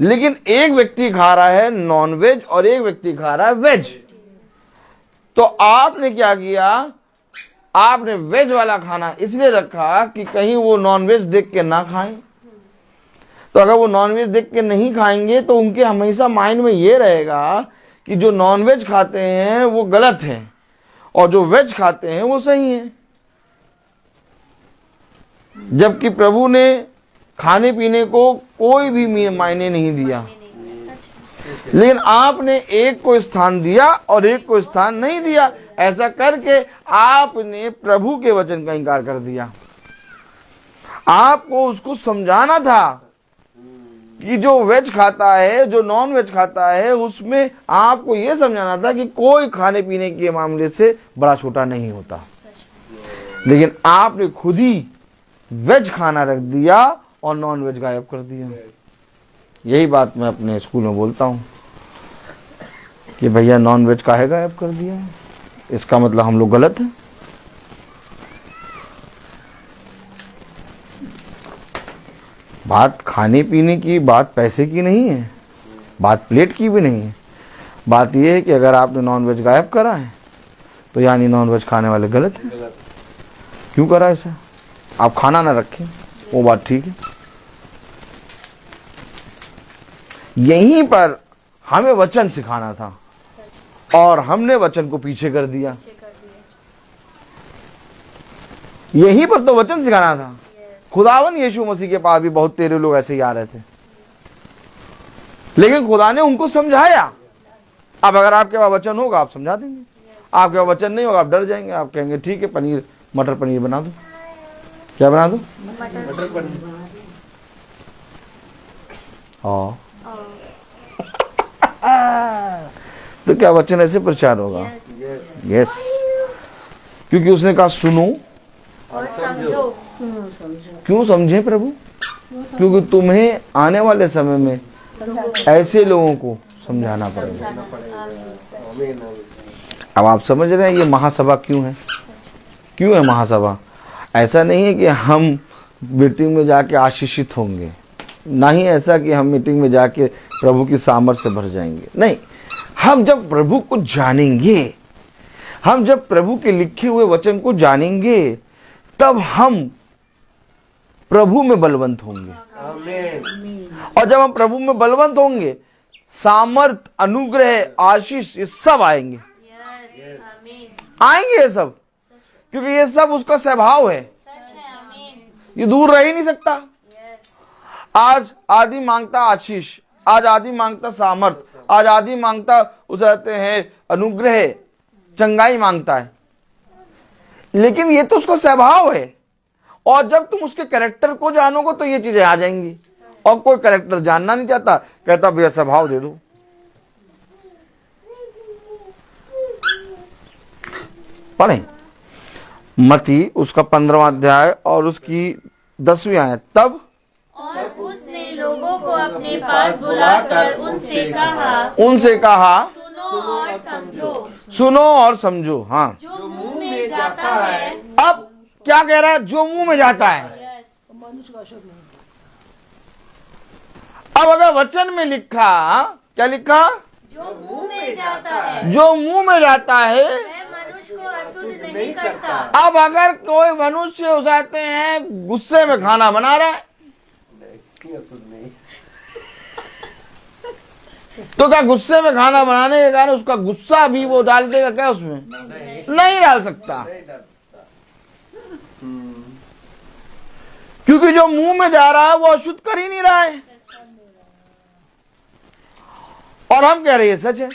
लेकिन एक व्यक्ति खा रहा है नॉनवेज और एक व्यक्ति खा रहा है वेज, तो आपने क्या किया? आपने वेज वाला खाना इसलिए रखा कि कहीं वो नॉनवेज देख के ना खाएं। तो अगर वो नॉनवेज देख के नहीं खाएंगे तो उनके हमेशा माइंड में ये रहेगा कि जो नॉनवेज खाते हैं वो गलत है और जो वेज खाते हैं वो सही है। जबकि प्रभु ने खाने पीने को कोई भी मायने नहीं दिया, लेकिन आपने एक को स्थान दिया और एक को स्थान नहीं दिया। ऐसा करके आपने प्रभु के वचन का इंकार कर दिया। आपको उसको समझाना था कि जो वेज खाता है, जो नॉन वेज खाता है, उसमें आपको यह समझाना था कि कोई खाने पीने के मामले से बड़ा छोटा नहीं होता। लेकिन आपने खुद ही वेज खाना रख दिया और नॉन वेज गायब कर दिया। यही बात मैं अपने स्कूल में बोलता हूँ कि भैया नॉन वेज काहे गायब कर दिया, इसका मतलब हम लोग गलत हैं। बात खाने पीने की, बात पैसे की नहीं है, बात प्लेट की भी नहीं है। बात यह है कि अगर आपने नॉन वेज गायब करा है तो यानी नॉन वेज खाने वाले गलत हैं। क्यों करा ऐसा? आप खाना ना रखें वो बात ठीक है। यहीं पर हमें वचन सिखाना था और हमने वचन को पीछे कर दिया। यहीं पर तो वचन सिखाना था। खुदावन यीशु मसीह के पास भी बहुत तेरे लोग ऐसे ही आ रहे थे, लेकिन खुदा ने उनको समझाया। अब अगर आपके पास वचन होगा आप समझा देंगे, आपके पास वचन नहीं होगा आप डर जाएंगे, आप कहेंगे ठीक है पनीर, मटर पनीर बना दो। क्या बना दो? मटर पनीर। तो क्या वचन ऐसे प्रचार होगा? यस। क्योंकि उसने कहा सुनो और समझो। क्यों समझे प्रभु? क्योंकि तुम्हें आने वाले समय में ऐसे लोगों को समझाना पड़ेगा। अब आप समझ रहे हैं ये महासभा क्यों है? क्यों है महासभा? ऐसा नहीं है कि हम मीटिंग में जाके आशीषित होंगे, ना ही ऐसा कि हम मीटिंग में जाके प्रभु की सामर्थ्य से भर जाएंगे। नहीं, हम जब प्रभु को जानेंगे, हम जब प्रभु के लिखे हुए वचन को जानेंगे, तब हम प्रभु में बलवंत होंगे। और जब हम प्रभु में बलवंत होंगे, सामर्थ, अनुग्रह, आशीष ये सब आएंगे। आएंगे ये सब, क्योंकि ये सब उसका स्वभाव है। ये दूर रह ही नहीं सकता। आज आदि मांगता आशीष, आज आदि मांगता सामर्थ, आज आदि मांगता उसे कहते हैं अनुग्रह, चंगाई मांगता है। लेकिन ये तो उसका स्वभाव है। और जब तुम उसके कैरेक्टर को जानोगे तो ये चीजें आ जाएंगी। और कोई कैरेक्टर जानना नहीं चाहता, कहता भैया स्वभाव दे दो, पढ़ें मती उसका 15वां अध्याय और उसकी 10वीं आयत। तब और उसने लोगों को अपने पास बुलाकर उनसे कहा, सुनो और समझो। सुनो और समझो। हाँ, जो मुंह में जाता है। अब क्या कह रहा है? जो मुंह में जाता है। अब अगर वचन में लिखा, क्या लिखा? जो मुंह में जाता है, जो मुंह में जाता है वह मनुष्य को अशुद्ध नहीं करता। अब अगर कोई मनुष्य हो जाते हैं गुस्से में खाना बना रहा है तो क्या गुस्से में खाना बनाने के कारण उसका गुस्सा भी वो डाल देगा क्या उसमें? नहीं डाल सकता, क्योंकि जो मुंह में जा रहा है वो अशुद्ध कर ही नहीं रहा है। और हम कह रहे हैं सच है।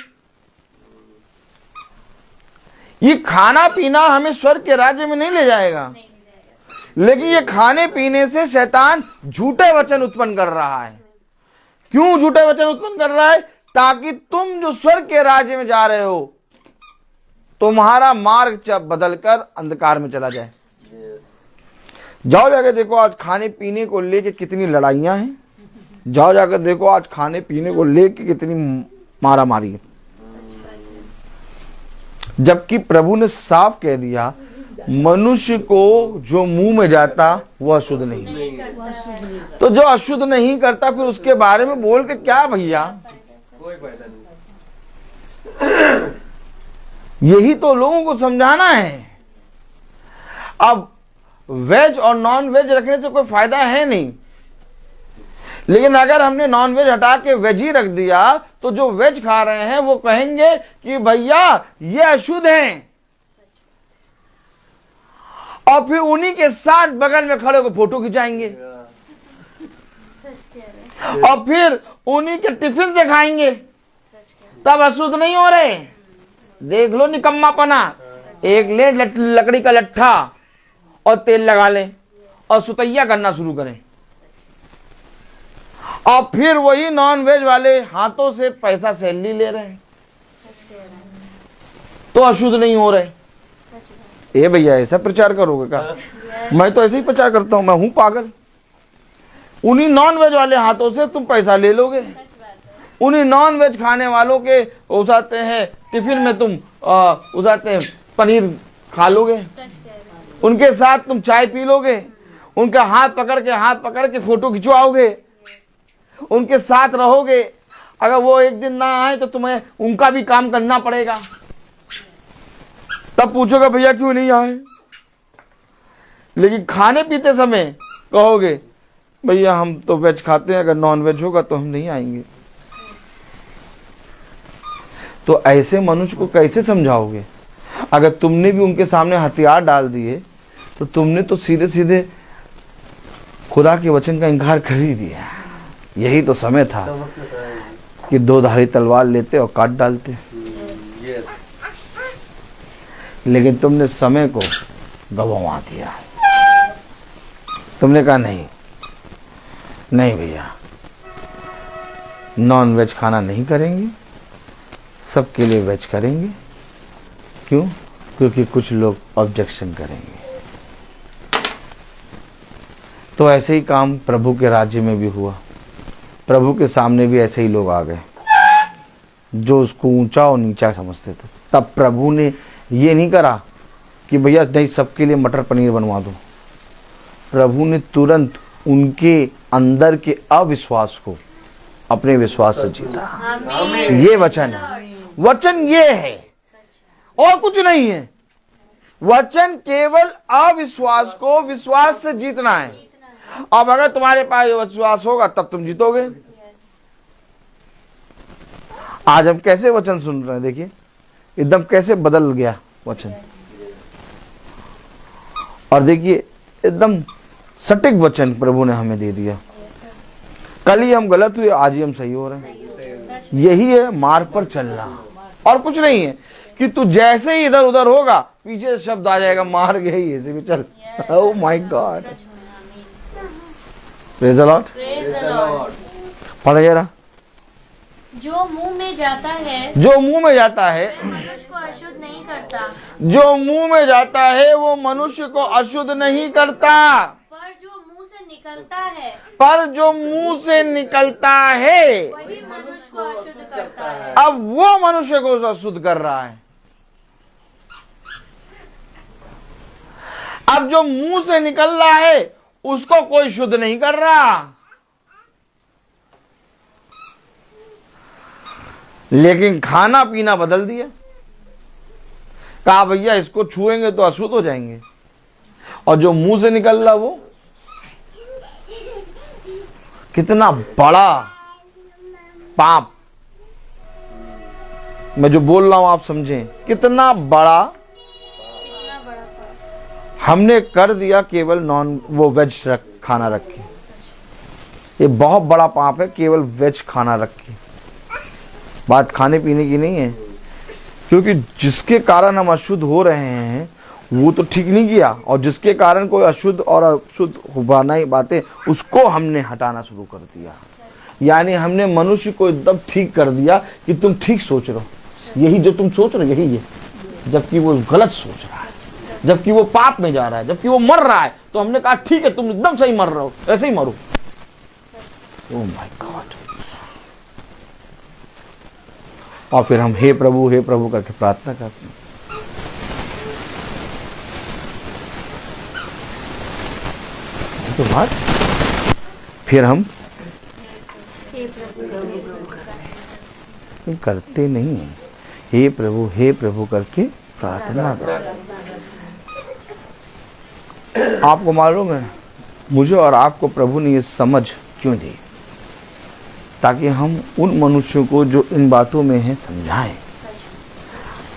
ये खाना पीना हमें स्वर्ग के राज्य में नहीं ले जाएगा, लेकिन ये खाने पीने से शैतान झूठे वचन उत्पन्न कर रहा है। क्यों झूठे वचन उत्पन्न कर रहा है? ताकि तुम जो स्वर्ग के राज्य में जा रहे हो तुम्हारा मार्ग बदलकर अंधकार में चला जाए। जाओ जाकर देखो आज खाने पीने को लेके कितनी लड़ाइयां हैं। जाओ जाकर देखो आज खाने पीने को लेके कितनी मारा मारी है। जबकि प्रभु ने साफ कह दिया मनुष्य को जो मुंह में जाता वो अशुद्ध नहीं। तो जो अशुद्ध नहीं करता फिर उसके बारे में बोल के क्या भैया? कोई फायदा नहीं। यही तो लोगों को समझाना है। अब वेज और नॉन वेज रखने से कोई फायदा है नहीं, लेकिन अगर हमने नॉन वेज हटा के वेज ही रख दिया तो जो वेज खा रहे हैं वो कहेंगे कि भैया ये अशुद्ध हैं, और फिर उन्हीं के साथ बगल में खड़े होकर फोटो खिंचाएंगे और फिर उन्हीं के टिफिन से खाएंगे, तब अशुद्ध नहीं हो रहे। देख लो निकम्मापना। एक ले लकड़ी का लट्ठा और तेल लगा ले और सुतैया करना शुरू करें, और फिर वही नॉन वेज वाले हाथों से पैसा सैलरी ले रहे हैं, तो अशुद्ध नहीं हो रहे। ए भैया ऐसा प्रचार करोगे क्या? मैं तो ऐसे ही प्रचार करता हूं, मैं हूं पागल। उन्हीं नॉन वेज वाले हाथों से तुम पैसा ले लोगे, उन्हीं नॉन वेज खाने वालों के उसाते हैं टिफिन में तुम उसाते हैं पनीर खा लोगे, उनके साथ तुम चाय पी लोगे, उनका हाथ पकड़ के फोटो खिंचवाओगे, उनके साथ रहोगे। अगर वो एक दिन ना आए तो तुम्हें उनका भी काम करना पड़ेगा। तब पूछोगे भैया क्यों नहीं आए? लेकिन खाने पीते समय कहोगे भैया हम तो वेज खाते हैं, अगर नॉन वेज होगा तो हम नहीं आएंगे। तो ऐसे मनुष्य को कैसे समझाओगे? अगर तुमने भी उनके सामने हथियार डाल दिए तो तुमने तो सीधे सीधे खुदा के वचन का इनकार कर ही दिया। यही तो समय था कि दो धारी तलवार लेते और काट डालते, लेकिन तुमने समय को गंवा दिया। तुमने कहा नहीं भैया नॉन वेज खाना नहीं करेंगे, सबके लिए वेज करेंगे। क्यों? क्योंकि कुछ लोग ऑब्जेक्शन करेंगे। तो ऐसे ही काम प्रभु के राज्य में भी हुआ। प्रभु के सामने भी ऐसे ही लोग आ गए जो उसको ऊंचा और नीचा समझते थे। तब प्रभु ने ये नहीं करा कि भैया नहीं सबके लिए मटर पनीर बनवा दो। प्रभु ने तुरंत उनके अंदर के अविश्वास को अपने विश्वास से जीता। ये वचन है, वचन ये है और कुछ नहीं है। वचन केवल अविश्वास को विश्वास से जीतना है। अब अगर तुम्हारे पास विश्वास होगा तब तुम जीतोगे। आज हम कैसे वचन सुन रहे हैं, देखिए एकदम कैसे बदल गया वचन। और देखिए एकदम सटीक वचन प्रभु ने हमें दे दिया। कल ही हम गलत हुए, आज ही हम सही हो रहे हैं। यही है मार्ग पर चलना, और कुछ नहीं है कि तू जैसे ही इधर उधर होगा पीछे से शब्द आ जाएगा मार्ग यही है, भी चल। Oh my God, praise the Lord. पढ़ जरा जो मुंह में जाता है जो मुंह में जाता है, वह मनुष्य को अशुद्ध नहीं करता, जो मुंह में जाता है वो मनुष्य को अशुद्ध नहीं करता, पर जो मुंह से निकलता है पर जो मुंह से निकलता है वही मनुष्य को अशुद्ध करता है। अब वो मनुष्य को अशुद्ध कर रहा है। अब जो मुंह से निकल रहा है उसको कोई शुद्ध नहीं कर रहा, लेकिन खाना पीना बदल दिया। कहा भैया इसको छुएंगे तो अशुद्ध हो जाएंगे, और जो मुंह से निकल रहा वो कितना बड़ा पाप, मैं जो बोल रहा हूं आप समझें, कितना बड़ा हमने कर दिया केवल वो वेज खाना रख के। ये बहुत बड़ा पाप है केवल वेज खाना रख के। बात खाने पीने की नहीं है, क्योंकि जिसके कारण हम अशुद्ध हो रहे हैं वो तो ठीक नहीं किया, और जिसके कारण कोई अशुद्ध और अशुद्ध होना ही बातें उसको हमने हटाना शुरू कर दिया। यानी हमने मनुष्य को एकदम ठीक कर दिया कि तुम ठीक सोच रहे हो, यही जो तुम सोच रहे हो यही है, जबकि वो गलत सोच रहा है, जबकि वो पाप में जा रहा है, जबकि वो मर रहा है। तो हमने कहा ठीक है तुम एकदम सही मर रहे हो, ऐसे ही मरो। Oh my God. और फिर हम हे प्रभु करके प्रार्थना करते हैं। तो बात फिर हम करते नहीं हैं, हे प्रभु करके प्रार्थना करते। आपको मालूम है मुझे और आपको प्रभु ने ये समझ क्यों दी? ताकि हम उन मनुष्यों को जो इन बातों में हैं समझाएं।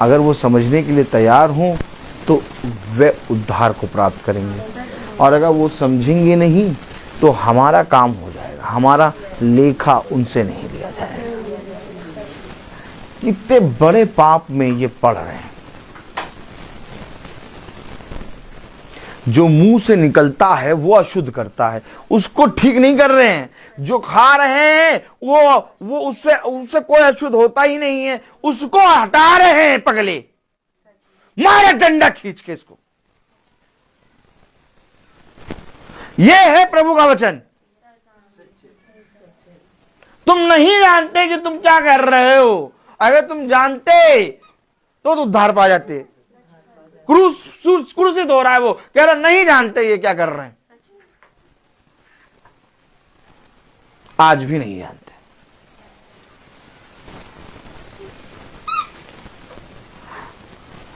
अगर वो समझने के लिए तैयार हों तो वे उद्धार को प्राप्त करेंगे, और अगर वो समझेंगे नहीं तो हमारा काम हो जाएगा, हमारा लेखा उनसे नहीं लिया जाएगा। कितने बड़े पाप में ये पड़ रहे हैं। जो मुंह से निकलता है वो अशुद्ध करता है, उसको ठीक नहीं कर रहे हैं। जो खा रहे हैं वो उससे कोई अशुद्ध होता ही नहीं है, उसको हटा रहे हैं। पगले मारे डंडा खींच के इसको। ये है प्रभु का वचन। तुम नहीं जानते कि तुम क्या कर रहे हो। अगर तुम जानते तो उद्धार पा जाते। क्रूसित हो रहा है वो, कह रहा नहीं जानते ये क्या कर रहे हैं। आज भी नहीं जानते।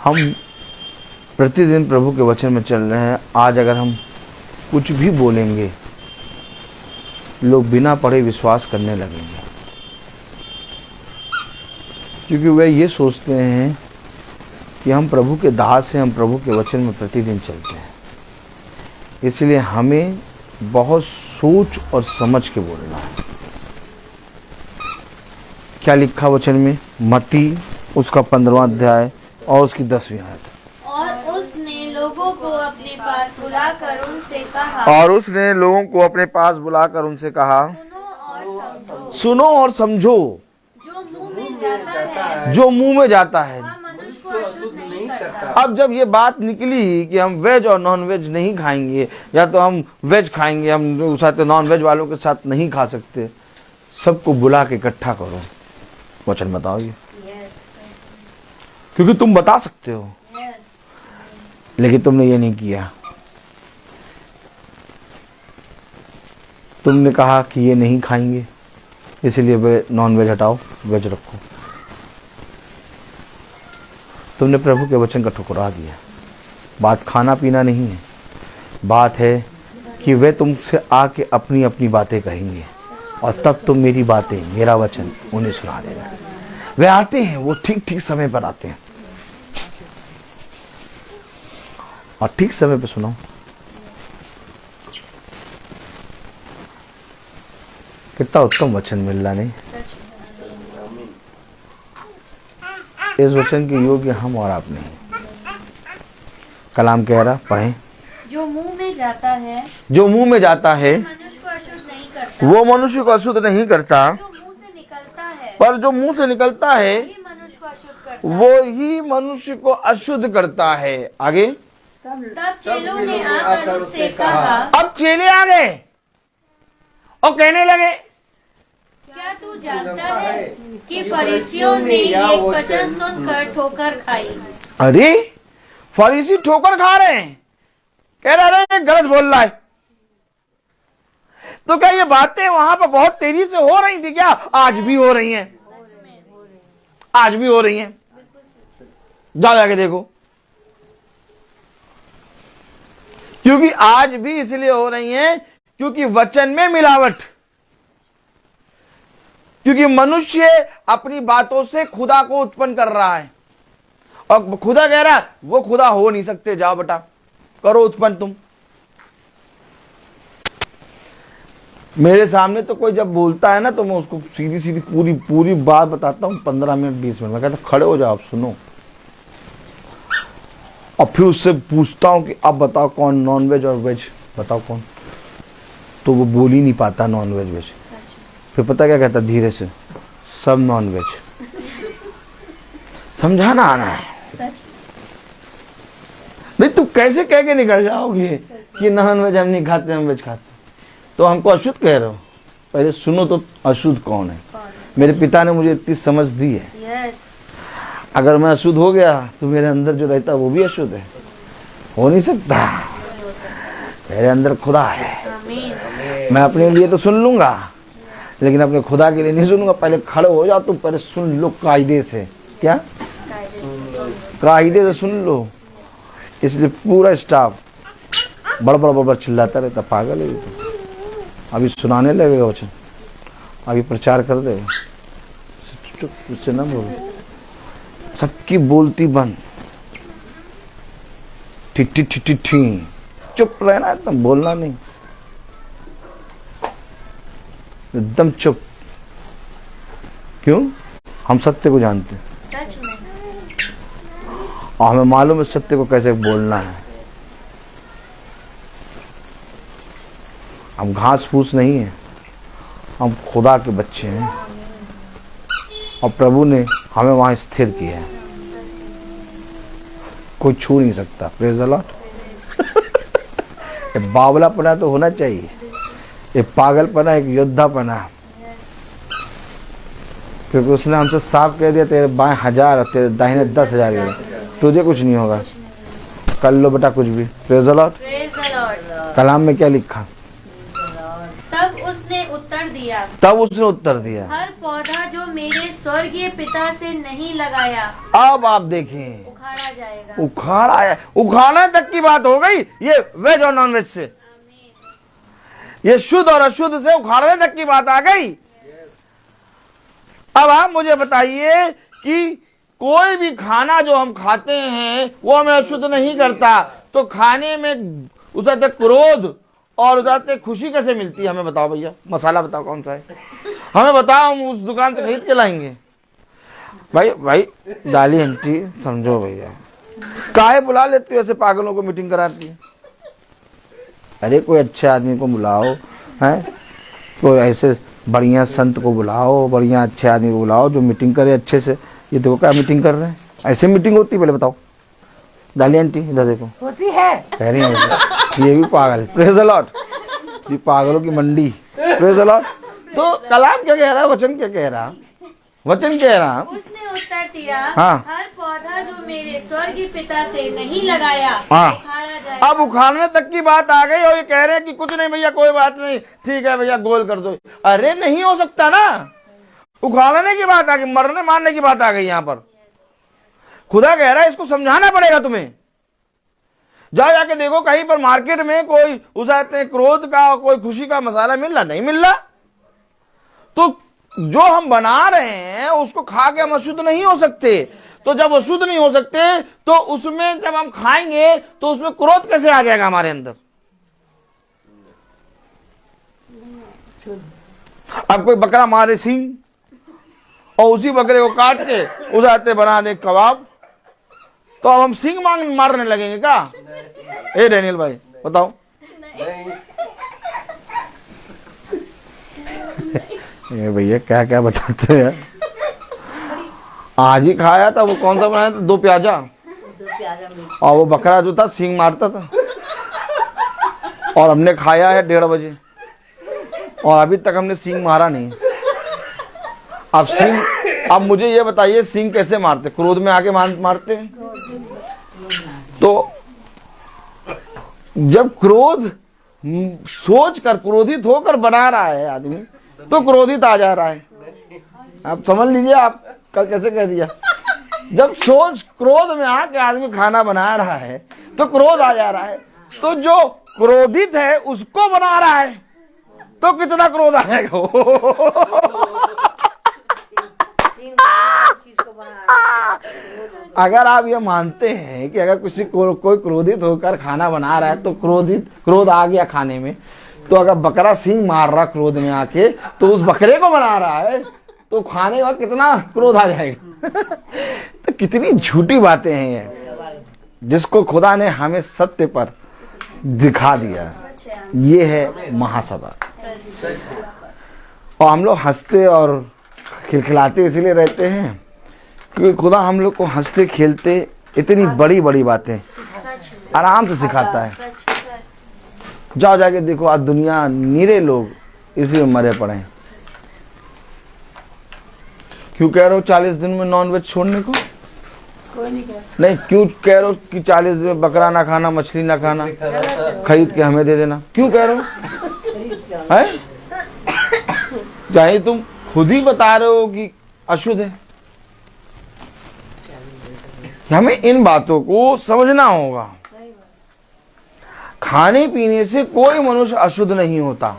हम प्रतिदिन प्रभु के वचन में चल रहे हैं। आज अगर हम कुछ भी बोलेंगे लोग बिना पढ़े विश्वास करने लगेंगे, क्योंकि वे ये सोचते हैं कि हम प्रभु के दास हैं, हम प्रभु के वचन में प्रतिदिन चलते हैं। इसलिए हमें बहुत सोच और समझ के बोलना है। क्या लिखा वचन में? मत्ती उसका 15वां अध्याय और उसकी 10वीं आयत। और उसने लोगों को अपने पास बुलाकर उनसे कहा, सुनो और समझो। जो मुंह में जाता है वह मनुष्य को अशुद्ध नहीं करता। अब जब ये बात निकली कि हम वेज और नॉन वेज नहीं खाएंगे, या तो हम वेज खाएंगे, हम साथ नॉन वेज वालों के साथ नहीं खा सकते, सबको बुला के इकट्ठा करो, वचन बताओ ये। क्योंकि तुम बता सकते हो, लेकिन तुमने ये नहीं किया। तुमने कहा कि ये नहीं खाएंगे, इसलिए वे नॉन वेज हटाओ, वेज रखो। तुमने प्रभु के वचन का ठुकरा दिया। बात खाना पीना नहीं है, बात है कि वे तुमसे आके अपनी अपनी बातें कहेंगे, और तब तुम मेरी बातें, मेरा वचन उन्हें सुना देना। वे आते हैं, वो ठीक ठीक समय पर आते हैं, और ठीक समय पे सुनो। कितना उत्तम वचन मिल रहा नहीं? इस वचन के योग्य हम और आप नहीं। कलाम कह रहा, पढ़ें। जो मुंह में जाता है मनुष्य को अशुद्ध नहीं करता, वो मनुष्य को अशुद्ध नहीं करता। जो मुंह से निकलता है पर जो मुंह से निकलता है वही मनुष्य को अशुद्ध करता है। वो ही मनुष्य को अशुद्ध करता है। आगे, तब चेलों ने आकर उससे कहा, अब चेले आ गए और कहने लगे, क्या तू जानता है कि फरीसियों ने ये वचन सुनकर ठोकर खाई। अरे फरीसी ठोकर खा रहे हैं, कह रहे हैं गलत बोल रहा है। तो क्या ये बातें वहां पर बहुत तेजी से हो रही थी क्या? आज भी हो रही हैं, आज भी हो रही हैं। जाओ जाके देखो, क्योंकि आज भी इसलिए हो रही हैं क्योंकि वचन में मिलावट, क्योंकि मनुष्य अपनी बातों से खुदा को उत्पन्न कर रहा है और खुदा कह रहा है वो खुदा हो नहीं सकते, जाओ बेटा करो उत्पन्न तुम। मेरे सामने तो कोई जब बोलता है ना तो मैं उसको सीधी सीधी पूरी पूरी बात बताता हूं, 15 मिनट 20 मिनट में। कहता खड़े हो जाओ, आप सुनो, और फिर उससे पूछता हूं कि अब बताओ कौन नॉन वेज और वेज बताओ कौन, तो वो बोल ही नहीं पाता नॉन वेज वेज। फिर पता क्या कहता धीरे से, सब नॉन वेज। समझाना आना है नहीं, तुम कैसे कह के निकल जाओगे कि नॉन वेज हम नहीं खाते, हम वेज खाते, तो हमको अशुद्ध कह रहे हो। पहले सुनो तो अशुद्ध कौन है। मेरे पिता ने मुझे इतनी समझ दी है, अगर मैं अशुद्ध हो गया तो मेरे अंदर जो रहता वो भी अशुद्ध है, हो नहीं सकता। मेरे अंदर खुदा है, मैं अपने लिए तो सुन लूंगा लेकिन अपने खुदा के लिए नहीं सुनूंगा। पहले खड़े हो जाओ, तुम पहले सुन लो कायदे से। क्या कायदे से सुन लो। इसलिए पूरा स्टाफ बड़ चिल्लाता रहता, पागल है तो। अभी सुनाने लगेगा वचन, अभी प्रचार कर देगा, चुप उससे ना बोलो, सबकी बोलती बंद, ठी चुप रहना, एकदम बोलना नहीं, एकदम चुप। क्यों? हम सत्य को जानते हैं सच में, और हमें मालूम है सत्य को कैसे बोलना है। हम घास फूस नहीं है, हम खुदा के बच्चे हैं और प्रभु ने हमें वहां स्थिर किया है, कोई छू नहीं सकता। Praise the Lord. ये बावलापना तो होना चाहिए, ये पागलपना एक योद्धापना, क्योंकि उसने हमसे साफ कह दिया तेरे बाएं 1000 और तेरे दाहिने 10,000 गए, तुझे कुछ नहीं होगा, कर लो बेटा कुछ भी। Praise the lord. Praise the lord. कलाम में क्या लिखा? तब उसने उत्तर दिया, हर पौधा जो मेरे स्वर्गीय पिता से नहीं लगाया, अब आप देखें, उखाड़ा जाएगा। उखाड़ा है, उखाड़ने तक की बात हो गई। ये वेज और नॉन वेज से, ये शुद्ध और अशुद्ध से उखाड़ने तक की बात आ गई। अब आप मुझे बताइए कि कोई भी खाना जो हम खाते हैं वो हमें अशुद्ध नहीं करता, तो खाने में उसे क्रोध और उसे खुशी कैसे मिलती है? हमें बताओ भैया, मसाला बताओ कौन सा है, हमें बताओ, हम उस दुकान से खरीद के लाएंगे। भाई दाली आंटी समझो भैया, काहे बुला लेती हो ऐसे पागलों को, मीटिंग कराती है? अरे कोई अच्छे आदमी को बुलाओ, हैं, कोई ऐसे बढ़िया संत को बुलाओ, बढ़िया अच्छे आदमी को बुलाओ जो मीटिंग करे अच्छे से। ये देखो क्या मीटिंग कर रहे हैं, ऐसे मीटिंग होती है? पहले बताओ दाली आंटी, इधर देखो, होती है, कह रही है ये भी पागल। Praise the Lord. ये पागलों की मंडी। Praise the Lord. तो कलाम क्या कह रहा है, वचन क्या कह रहा, वचन कह रहा? उसने उत्तर दिया, हाँ। हर पौधा जो मेरे स्वर्गीय पिता से नहीं लगाया, हाँ। उखाड़ा जाएगा। अब उखाड़ने तक की बात आ गई और ये कह रहे हैं कि कुछ नहीं भैया, कोई बात नहीं, ठीक है भैया गोल कर दो। अरे नहीं हो सकता ना, उखाड़ने की बात आ गई, मरने मारने की बात आ गई। यहाँ पर खुदा कह रहा है इसको समझाना पड़ेगा तुम्हें। जाओ जाके देखो कहीं पर मार्केट में कोई उसे क्रोध का, कोई खुशी का मसाला मिल रहा, नहीं मिल रहा। तो जो हम बना रहे हैं उसको खा के हम अशुद्ध नहीं हो सकते। तो जब अशुद्ध नहीं हो सकते तो उसमें जब हम खाएंगे तो उसमें क्रोध कैसे आ जाएगा हमारे अंदर? अब कोई बकरा मारे सींग और उसी बकरे को काट के उसे बना दे कबाब, तो अब हम सींग मारने लगेंगे क्या? ए डैनियल भाई बताओ। ये भैया क्या क्या बताते हैं। आज ही खाया था। वो कौन सा बनाया था? 2 प्याजा। और वो बकरा जो था सींग मारता था। और हमने खाया है 1:30 बजे और अभी तक हमने सींग मारा नहीं। अब मुझे ये बताइए सींग कैसे मारते? क्रोध में आके मारते हैं। तो जब क्रोध सोच कर, क्रोधित होकर बना रहा है आदमी, तो क्रोधित आ जा रहा है। आप समझ लीजिए, आप कल कैसे कह दिया, जब सोच क्रोध में आके आदमी खाना बना रहा है तो क्रोध आ जा रहा है। तो जो क्रोधित है उसको बना रहा है तो कितना क्रोध आ जाएगा अगर आप ये मानते हैं कि अगर कोई क्रोधित होकर खाना बना रहा है तो क्रोध आ गया खाने में, तो अगर बकरा सींग मार रहा क्रोध में आके तो उस बकरे को बना रहा है तो खाने का कितना क्रोध आ जाएगा तो कितनी झूठी बातें हैं ये, जिसको खुदा ने हमें सत्य पर दिखा दिया। ये है महासभा। और हम लोग हंसते और खिलखिलाते इसलिए रहते हैं क्योंकि खुदा हम लोग को हंसते खेलते इतनी बड़ी बड़ी बातें आराम से सिखाता है। जाओ जाके देखो, आज दुनिया नीरे लोग इसी में मरे पड़े हैं। क्यों कह रहे हो 40 दिन में नॉनवेज छोड़ने को? कोई नहीं कह। नहीं, क्यों कह रहे हो कि 40 दिन में बकरा ना खाना, मछली ना खाना, खरीद के हमें दे देना? क्यों कह रहे हो? है चाहे तुम खुद ही बता रहे हो कि अशुद्ध है। हमें इन बातों को समझना होगा। खाने पीने से कोई मनुष्य अशुद्ध नहीं होता।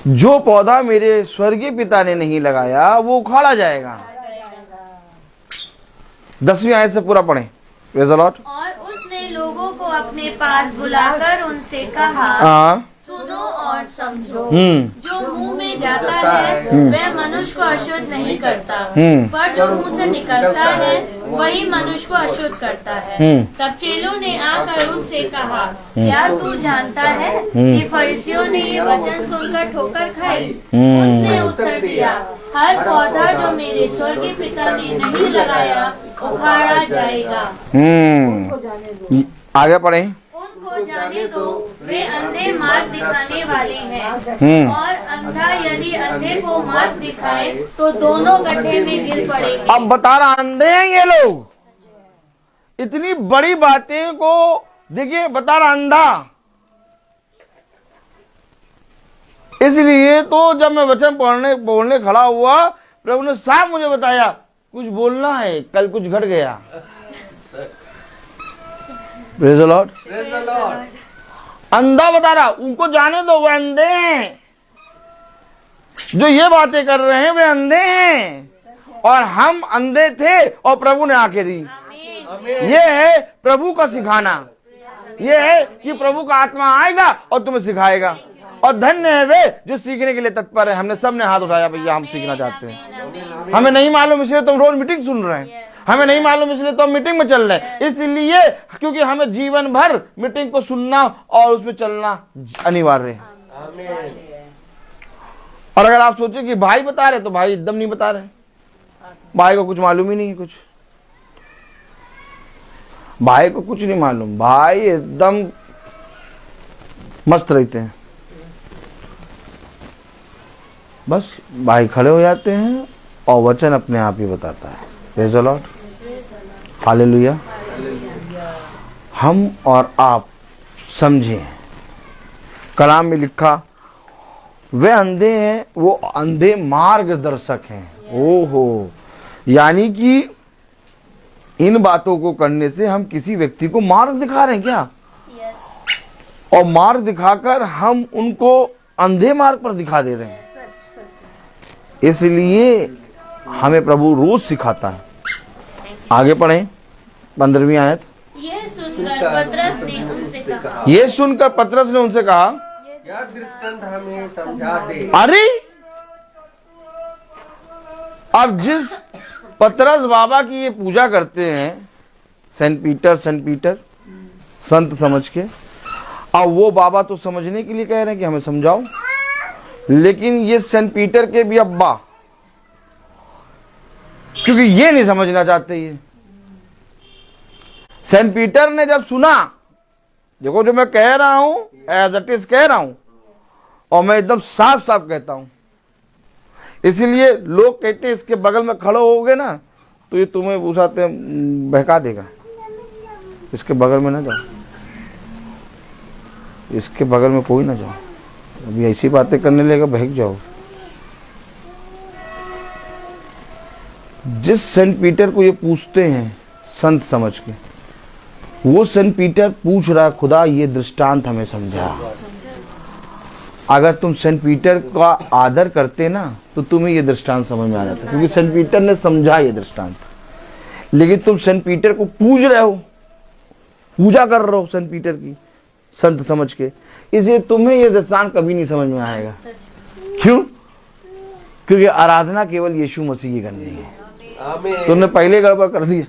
जो पौधा मेरे स्वर्गीय पिता ने नहीं लगाया वो उखाड़ा जाएगा। 10वीं आयत से पूरा पढ़ें। Praise the Lord. और उसने लोगों को अपने पास बुलाकर उनसे कहा, सुनो और समझो, जो मुंह में जाता है वह मनुष्य को अशुद्ध नहीं करता, पर जो मुंह से निकलता है वही मनुष्य को अशुद्ध करता है। तब चेलों ने आकर उससे कहा, क्या तू जानता है कि फरीसियों ने ये वचन सुनकर ठोकर खाई? उसने उत्तर दिया, हर पौधा जो मेरे स्वर्गीय पिता ने नहीं लगाया उखाड़ा जाएगा। आगे पढ़ें। उनको जाने दो, वे अंधे मार्ग दिखाने वाले हैं, और अंधा यदि अंधे को मार्ग दिखाए तो दोनों गड्ढे में गिर पड़ेंगे। अब बता रहा, अंधे हैं ये लोग। इतनी बड़ी बातें को देखिए, बता रहा अंधा। इसलिए तो जब मैं वचन बोलने खड़ा हुआ, प्रभु ने साफ मुझे बताया कुछ बोलना है, कल कुछ घट गया। Praise the Lord. अंधा बता रहा, उनको जाने दो, वे अंधे हैं। जो ये बातें कर रहे हैं वे अंधे हैं, और हम अंधे थे और प्रभु ने आंखें दी। ये है प्रभु का सिखाना। ये है कि प्रभु का आत्मा आएगा और तुम्हें सिखाएगा। और धन्य है वे जो सीखने के लिए तत्पर है। हमने सबने हाथ उठाया, भैया हम सीखना चाहते हैं। हमें नहीं मालूम इसलिए तुम रोज मीटिंग सुन रहे हैं। हमें नहीं मालूम इसलिए तो हम मीटिंग में चल रहे हैं। इसलिए क्योंकि हमें जीवन भर मीटिंग को सुनना और उसमें चलना अनिवार्य है। और अगर आप सोचे कि भाई बता रहे, तो भाई एकदम नहीं बता रहे। भाई को कुछ मालूम ही नहीं है। कुछ भाई को कुछ नहीं मालूम। भाई एकदम मस्त रहते हैं। बस भाई खड़े हो जाते हैं और वचन अपने आप ही बताता है। Praise the Lord, hallelujah. हम और आप समझें, कलाम में लिखा, वे अंधे हैं, वो अंधे मार्गदर्शक हैं। ओहो, यानी कि इन बातों को करने से हम किसी व्यक्ति को मार्ग दिखा रहे हैं क्या? और मार्ग दिखाकर हम उनको अंधे मार्ग पर दिखा दे रहे हैं। इसलिए हमें प्रभु रोज सिखाता है। आगे पढ़ें 15वीं आयत। ये सुनकर पतरस ने उनसे कहा, ये सुनकर पतरस ने उनसे कहा, क्या दृष्टांत हमें समझा दे। अरे अब जिस पतरस बाबा की ये पूजा करते हैं, सेंट पीटर संत समझ के, अब वो बाबा तो समझने के लिए कह रहे हैं कि हमें समझाओ। लेकिन ये सेंट पीटर के भी अब्बा क्योंकि ये नहीं समझना चाहते ये। सेंट पीटर ने जब सुना, देखो जो मैं कह रहा हूं एज इट इज कह रहा हूं, और मैं एकदम साफ साफ कहता हूं, इसीलिए लोग कहते हैं इसके बगल में खड़े होगे ना तो ये तुम्हें उसाते बहका देगा। इसके बगल में ना जाओ, इसके बगल में कोई ना जाओ, अभी ऐसी बातें करने लगेगा बहक जाओ। जिस सेंट पीटर को ये पूछते हैं संत समझ के, वो सेंट पीटर पूछ रहा खुदा ये दृष्टांत हमें समझा। अगर तुम सेंट पीटर का आदर करते ना तो तुम्हें ये दृष्टांत समझ में आ जाता, क्योंकि सेंट पीटर ने समझा ये दृष्टांत। लेकिन तुम सेंट पीटर को पूज रहे हो, पूजा कर रहे हो सेंट पीटर की संत समझ के, इसलिए तुम्हें ये दृष्टांत कभी नहीं समझ में आएगा। क्यों? क्योंकि आराधना केवल यीशु मसीह की करनी है। तुमने पहले गड़बड़ कर दिया,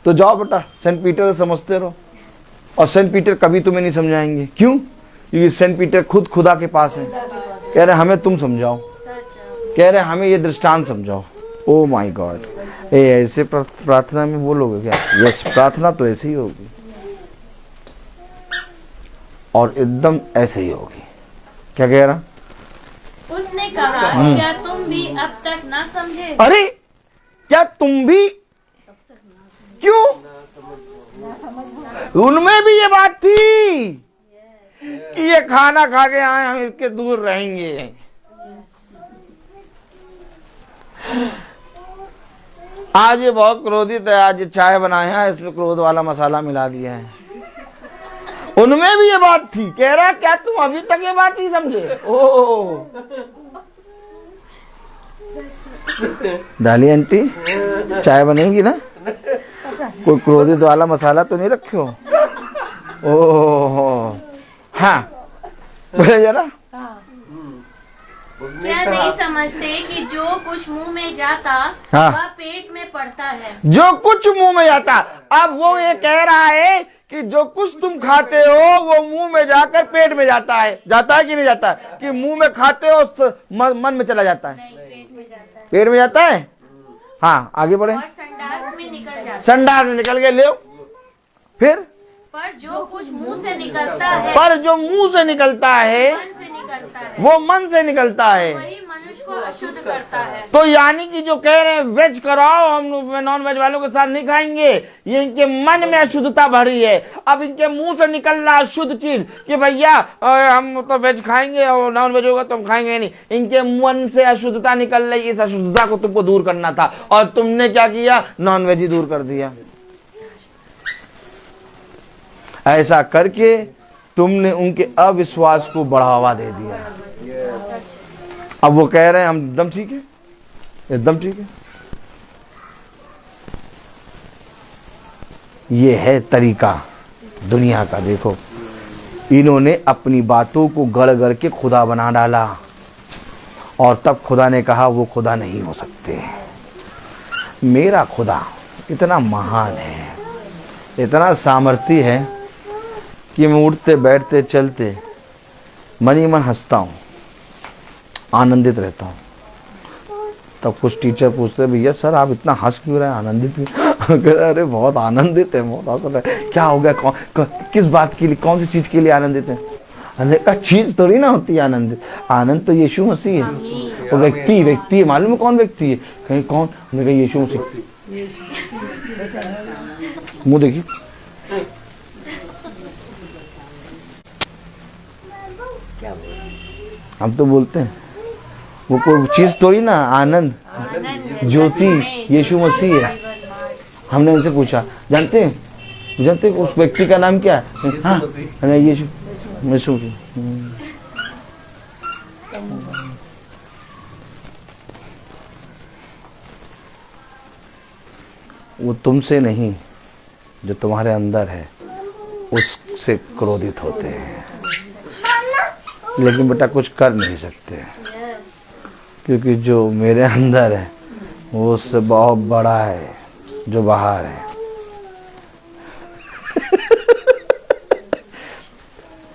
तो जाओ बेटा सेंट पीटर से समझते रहो, और सेंट पीटर कभी तुम्हें नहीं समझाएंगे। क्यों? क्योंकि सेंट पीटर खुद खुदा के पास है, कह रहे हमें तुम समझाओ, कह रहे हमें ये दृष्टांत समझाओ। ओ माय गॉड, ऐसे प्रार्थना में बोलोगे क्या? यस, प्रार्थना तो ऐसे ही होगी, और एकदम ऐसे ही होगी। क्या कह रहा? उसने कहा, क्या तुम भी अब तक ना समझे? अरे क्या तुम भी? क्यों? उनमें भी ये बात थी कि ये खाना खा के आए, हम इसके दूर रहेंगे। आज ये बहुत क्रोधित है, आज ये चाय बनाया है, इसमें क्रोध वाला मसाला मिला दिया है। उनमें भी ये बात थी, कह रहा क्या तुम अभी तक ये बात नहीं समझे? ओ डाली आंटी चाय बनेगी ना, कोई क्रोधित वाला मसाला तो नहीं रखे हो? ओह हाँ, बोले जरा। क्या नहीं समझते कि जो कुछ मुंह में जाता हाँ। वह पेट में पड़ता है? जो कुछ मुंह में जाता, अब वो ये कह रहा है कि जो कुछ तुम खाते हो वो मुंह में जाकर पेट में जाता है। जाता है कि नहीं जाता? कि मुंह में खाते हो तो मन में चला जाता है? नहीं, पेट में जाता है। पेट में जाता है। हाँ आगे बढ़े। और संडास में निकल जाता है। संडास में निकल गए, ले फिर। पर जो कुछ मुंह से निकलता है, पर जो मुंह से निकलता है मन से निकलता है, वो मन से निकलता है, वही मनुष्य को अशुद्ध करता है। तो यानी कि जो कह रहे हैं वेज कराओ, हम नॉन वेज वालों के साथ नहीं खाएंगे, ये इनके मन में अशुद्धता भरी है। अब इनके मुंह से निकल रहा शुद्ध चीज कि भैया हम तो वेज खाएंगे और नॉन वेज होगा तो हम खाएंगे नहीं। इनके मन से अशुद्धता निकल रही, इस अशुद्धता को तुमको दूर करना था, और तुमने क्या किया? नॉन वेज ही दूर कर दिया। ऐसा करके तुमने उनके अविश्वास को बढ़ावा दे दिया। अब वो कह रहे हैं हम एकदम ठीक है, एकदम ठीक है। ये है तरीका दुनिया का। देखो इन्होंने अपनी बातों को गढ़ गढ़ के खुदा बना डाला, और तब खुदा ने कहा वो खुदा नहीं हो सकते। मेरा खुदा इतना महान है, इतना सामर्थी है कि मैं उठते बैठते चलते मन ही मन हंसता हूँ, आनंदित रहता हूँ। तब कुछ टीचर पूछते भैया सर आप इतना हंस क्यों रहे हैं, आनंदित क्यों? अरे बहुत आनंदित है, बहुत हंस रहे हैं। क्या हो गया? किस बात के लिए, कौन सी चीज के लिए आनंदित है? अरे का चीज थोड़ी ना होती है आनंदित। आनंद तो यीशु मसीह है, वो व्यक्ति है। मालूम है कौन व्यक्ति है? कहीं कौन? हमने कहा यीशु मसीह। मुंह देखिए, हम तो बोलते हैं वो कोई चीज थोड़ी ना। आनंद, ज्योति यीशु मसीह है। हमने उनसे पूछा जानते हैं उस व्यक्ति का नाम क्या है? हाँ यीशु मसीह। वो तुमसे नहीं, जो तुम्हारे अंदर है उससे क्रोधित होते हैं, लेकिन बेटा कुछ कर नहीं सकते, क्योंकि जो मेरे अंदर है वो उससे बहुत बड़ा है जो बाहर है।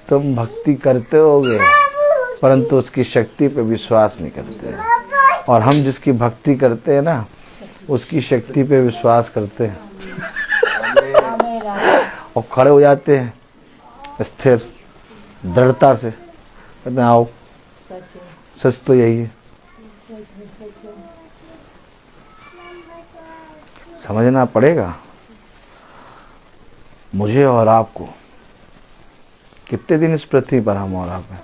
तुम भक्ति करते होगे परंतु उसकी शक्ति पे विश्वास नहीं करते, और हम जिसकी भक्ति करते हैं ना उसकी शक्ति पे विश्वास करते हैं और खड़े हो जाते हैं स्थिर दृढ़ता से, कहते हैं आओ। सच तो यही है। समझना पड़ेगा मुझे और आपको, कितने दिन इस पृथ्वी पर हम और आप हैं।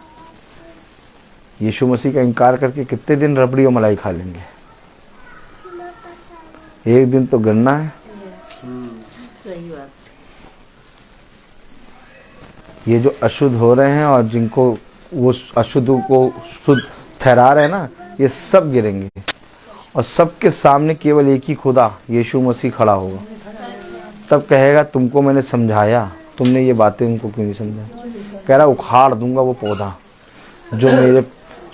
यीशु मसीह का इनकार करके कितने दिन रबड़ी और मलाई खा लेंगे। एक दिन तो गिरना है। ये जो अशुद्ध हो रहे हैं और जिनको वो अशुद्ध को शुद्ध ठहरा रहे हैं ना, ये सब गिरेंगे और सबके सामने केवल एक ही खुदा यीशु मसीह खड़ा होगा। तब कहेगा तुमको मैंने समझाया, तुमने ये बातें उनको क्यों नहीं समझा। कह रहा उखाड़ दूंगा वो पौधा जो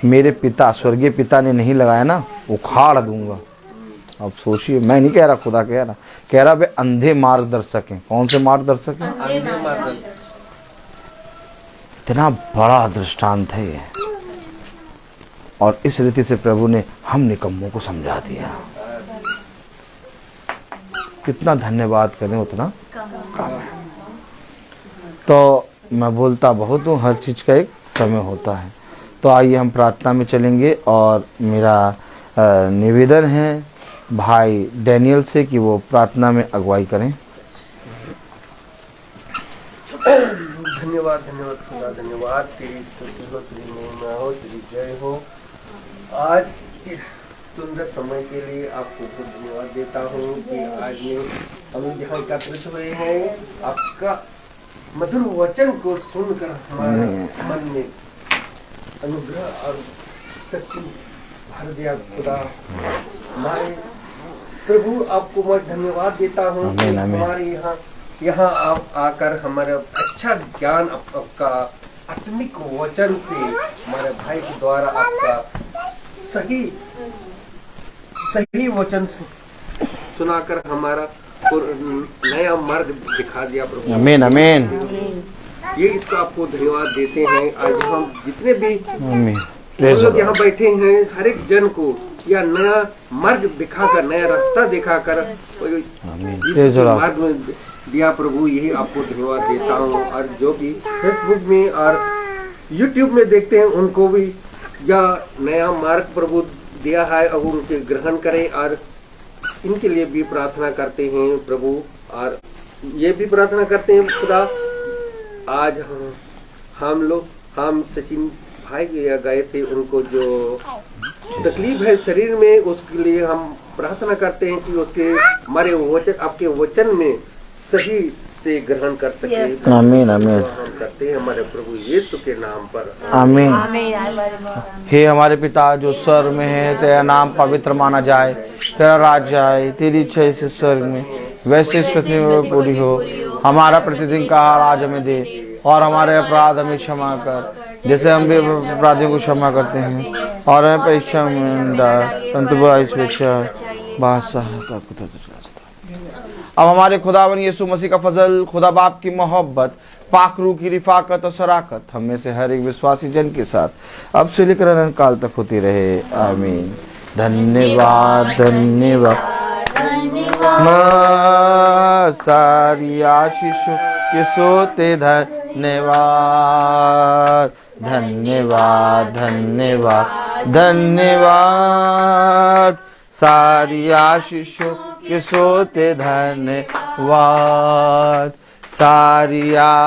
मेरे पिता स्वर्गीय पिता ने नहीं लगाया ना, उखाड़ दूंगा। अब सोचिए, मैं नहीं कह रहा, खुदा कह रहा वे अंधे मार्गदर्शक हैं। कौन से मार्गदर्शक हैं? इतना बड़ा दृष्टांत है ये, और इस रीति से प्रभु ने हम निकम्मों को समझा दिया। कितना धन्यवाद करें उतना कम है। तो मैं बोलता बहुत हूँ, हर चीज का एक समय होता है। तो आइए हम प्रार्थना में चलेंगे, और मेरा निवेदन है भाई डैनियल से कि वो प्रार्थना में अगुवाई करें। धन्यवाद धन्यवाद खुदा, धन्यवाद। तेरी स्तुति हो, तेरी महिमा हो, तेरी जय हो। आज इस सुंदर समय के लिए आपको बहुत धन्यवाद देता हूँ कि आज में हम जहाँ एकत्रित हुए हैं, आपका मधुर वचन को सुनकर हमारे मन में अनुग्रह और शक्ति भर दिया। खुदा हमारे प्रभु, आपको मैं धन्यवाद देता हूँ कि हमारे यहाँ आप आकर हमारा अच्छा ज्ञान आपका आत्मिक वचन से हमारे भाई के द्वारा आपका सही वचन सुनाकर हमारा नया मार्ग दिखा दिया प्रभु। आमीन आमीन। ये इसका आपको धन्यवाद देते हैं। आज हम जितने भी लोग यहाँ बैठे हैं, हर एक जन को या नया मार्ग दिखाकर, नया रास्ता दिखाकर मार्ग में दिया प्रभु, यही आपको धन्यवाद देता हूँ। और जो भी फेसबुक में और यूट्यूब में देखते हैं, उनको भी यह नया मार्ग प्रभु दिया है, और उनके ग्रहण करें। और इनके लिए भी प्रार्थना करते हैं प्रभु, और ये भी प्रार्थना करते हैं खुदा, आज हम सचिन भाई गए थे, उनको जो तकलीफ है शरीर में, उसके लिए हम प्रार्थना करते हैं कि उसके हमारे वचन, आपके वचन में सही से ग्रहण कर सके। आमीन आमीन। हम करते हैं हमारे प्रभु यीशु के नाम पर, आमीन। हे हमारे पिता जो स्वर्ग में है, तेरा नाम पवित्र माना जाए, तेरा राज्य आए, तेरी इच्छा जैसे स्वर्ग में वैसे इस पृथ्वी में पूरी हो। हमारा प्रतिदिन का आहार आज हमें दे, और हमारे अपराध हमें क्षमा कर जैसे हम भी अपराधियों को क्षमा करते हैं, और हमें परीक्षा में परंतु बुराई से बचा। अब हमारे खुदावन यीशु मसीह का फजल, खुदा बाप की मोहब्बत, पाक रूह की रिफाकत और शराकत हम में से हर एक विश्वासी जन के साथ अब से लेकर अनंत काल तक होती रहे। आमीन। धन्यवाद धन्यवाद। सारी आशीष के सोते धन्यवाद धन्यवाद धन्यवाद धन्यवाद। सारी आशीषों के सोते धन्यवाद। सारी आशीषें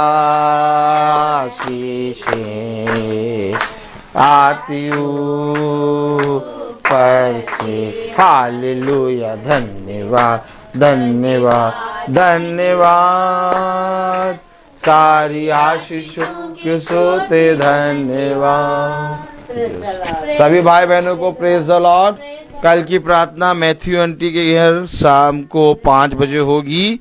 आती ऊपर से। हालेलुया। धन्यवाद धन्यवाद धन्यवाद। सारी आशीषों के सोते धन्यवाद। सभी भाई बहनों को प्रेज द लॉर्ड। कल की प्रार्थना मैथ्यू आंटी के घर शाम को 5 बजे होगी,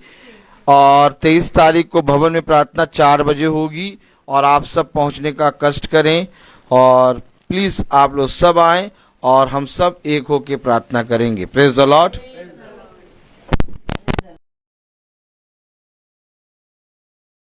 और 23 तारीख को भवन में प्रार्थना 4 बजे होगी, और आप सब पहुंचने का कष्ट करें, और प्लीज आप लोग सब आएं और हम सब एक होके प्रार्थना करेंगे। Praise the Lord.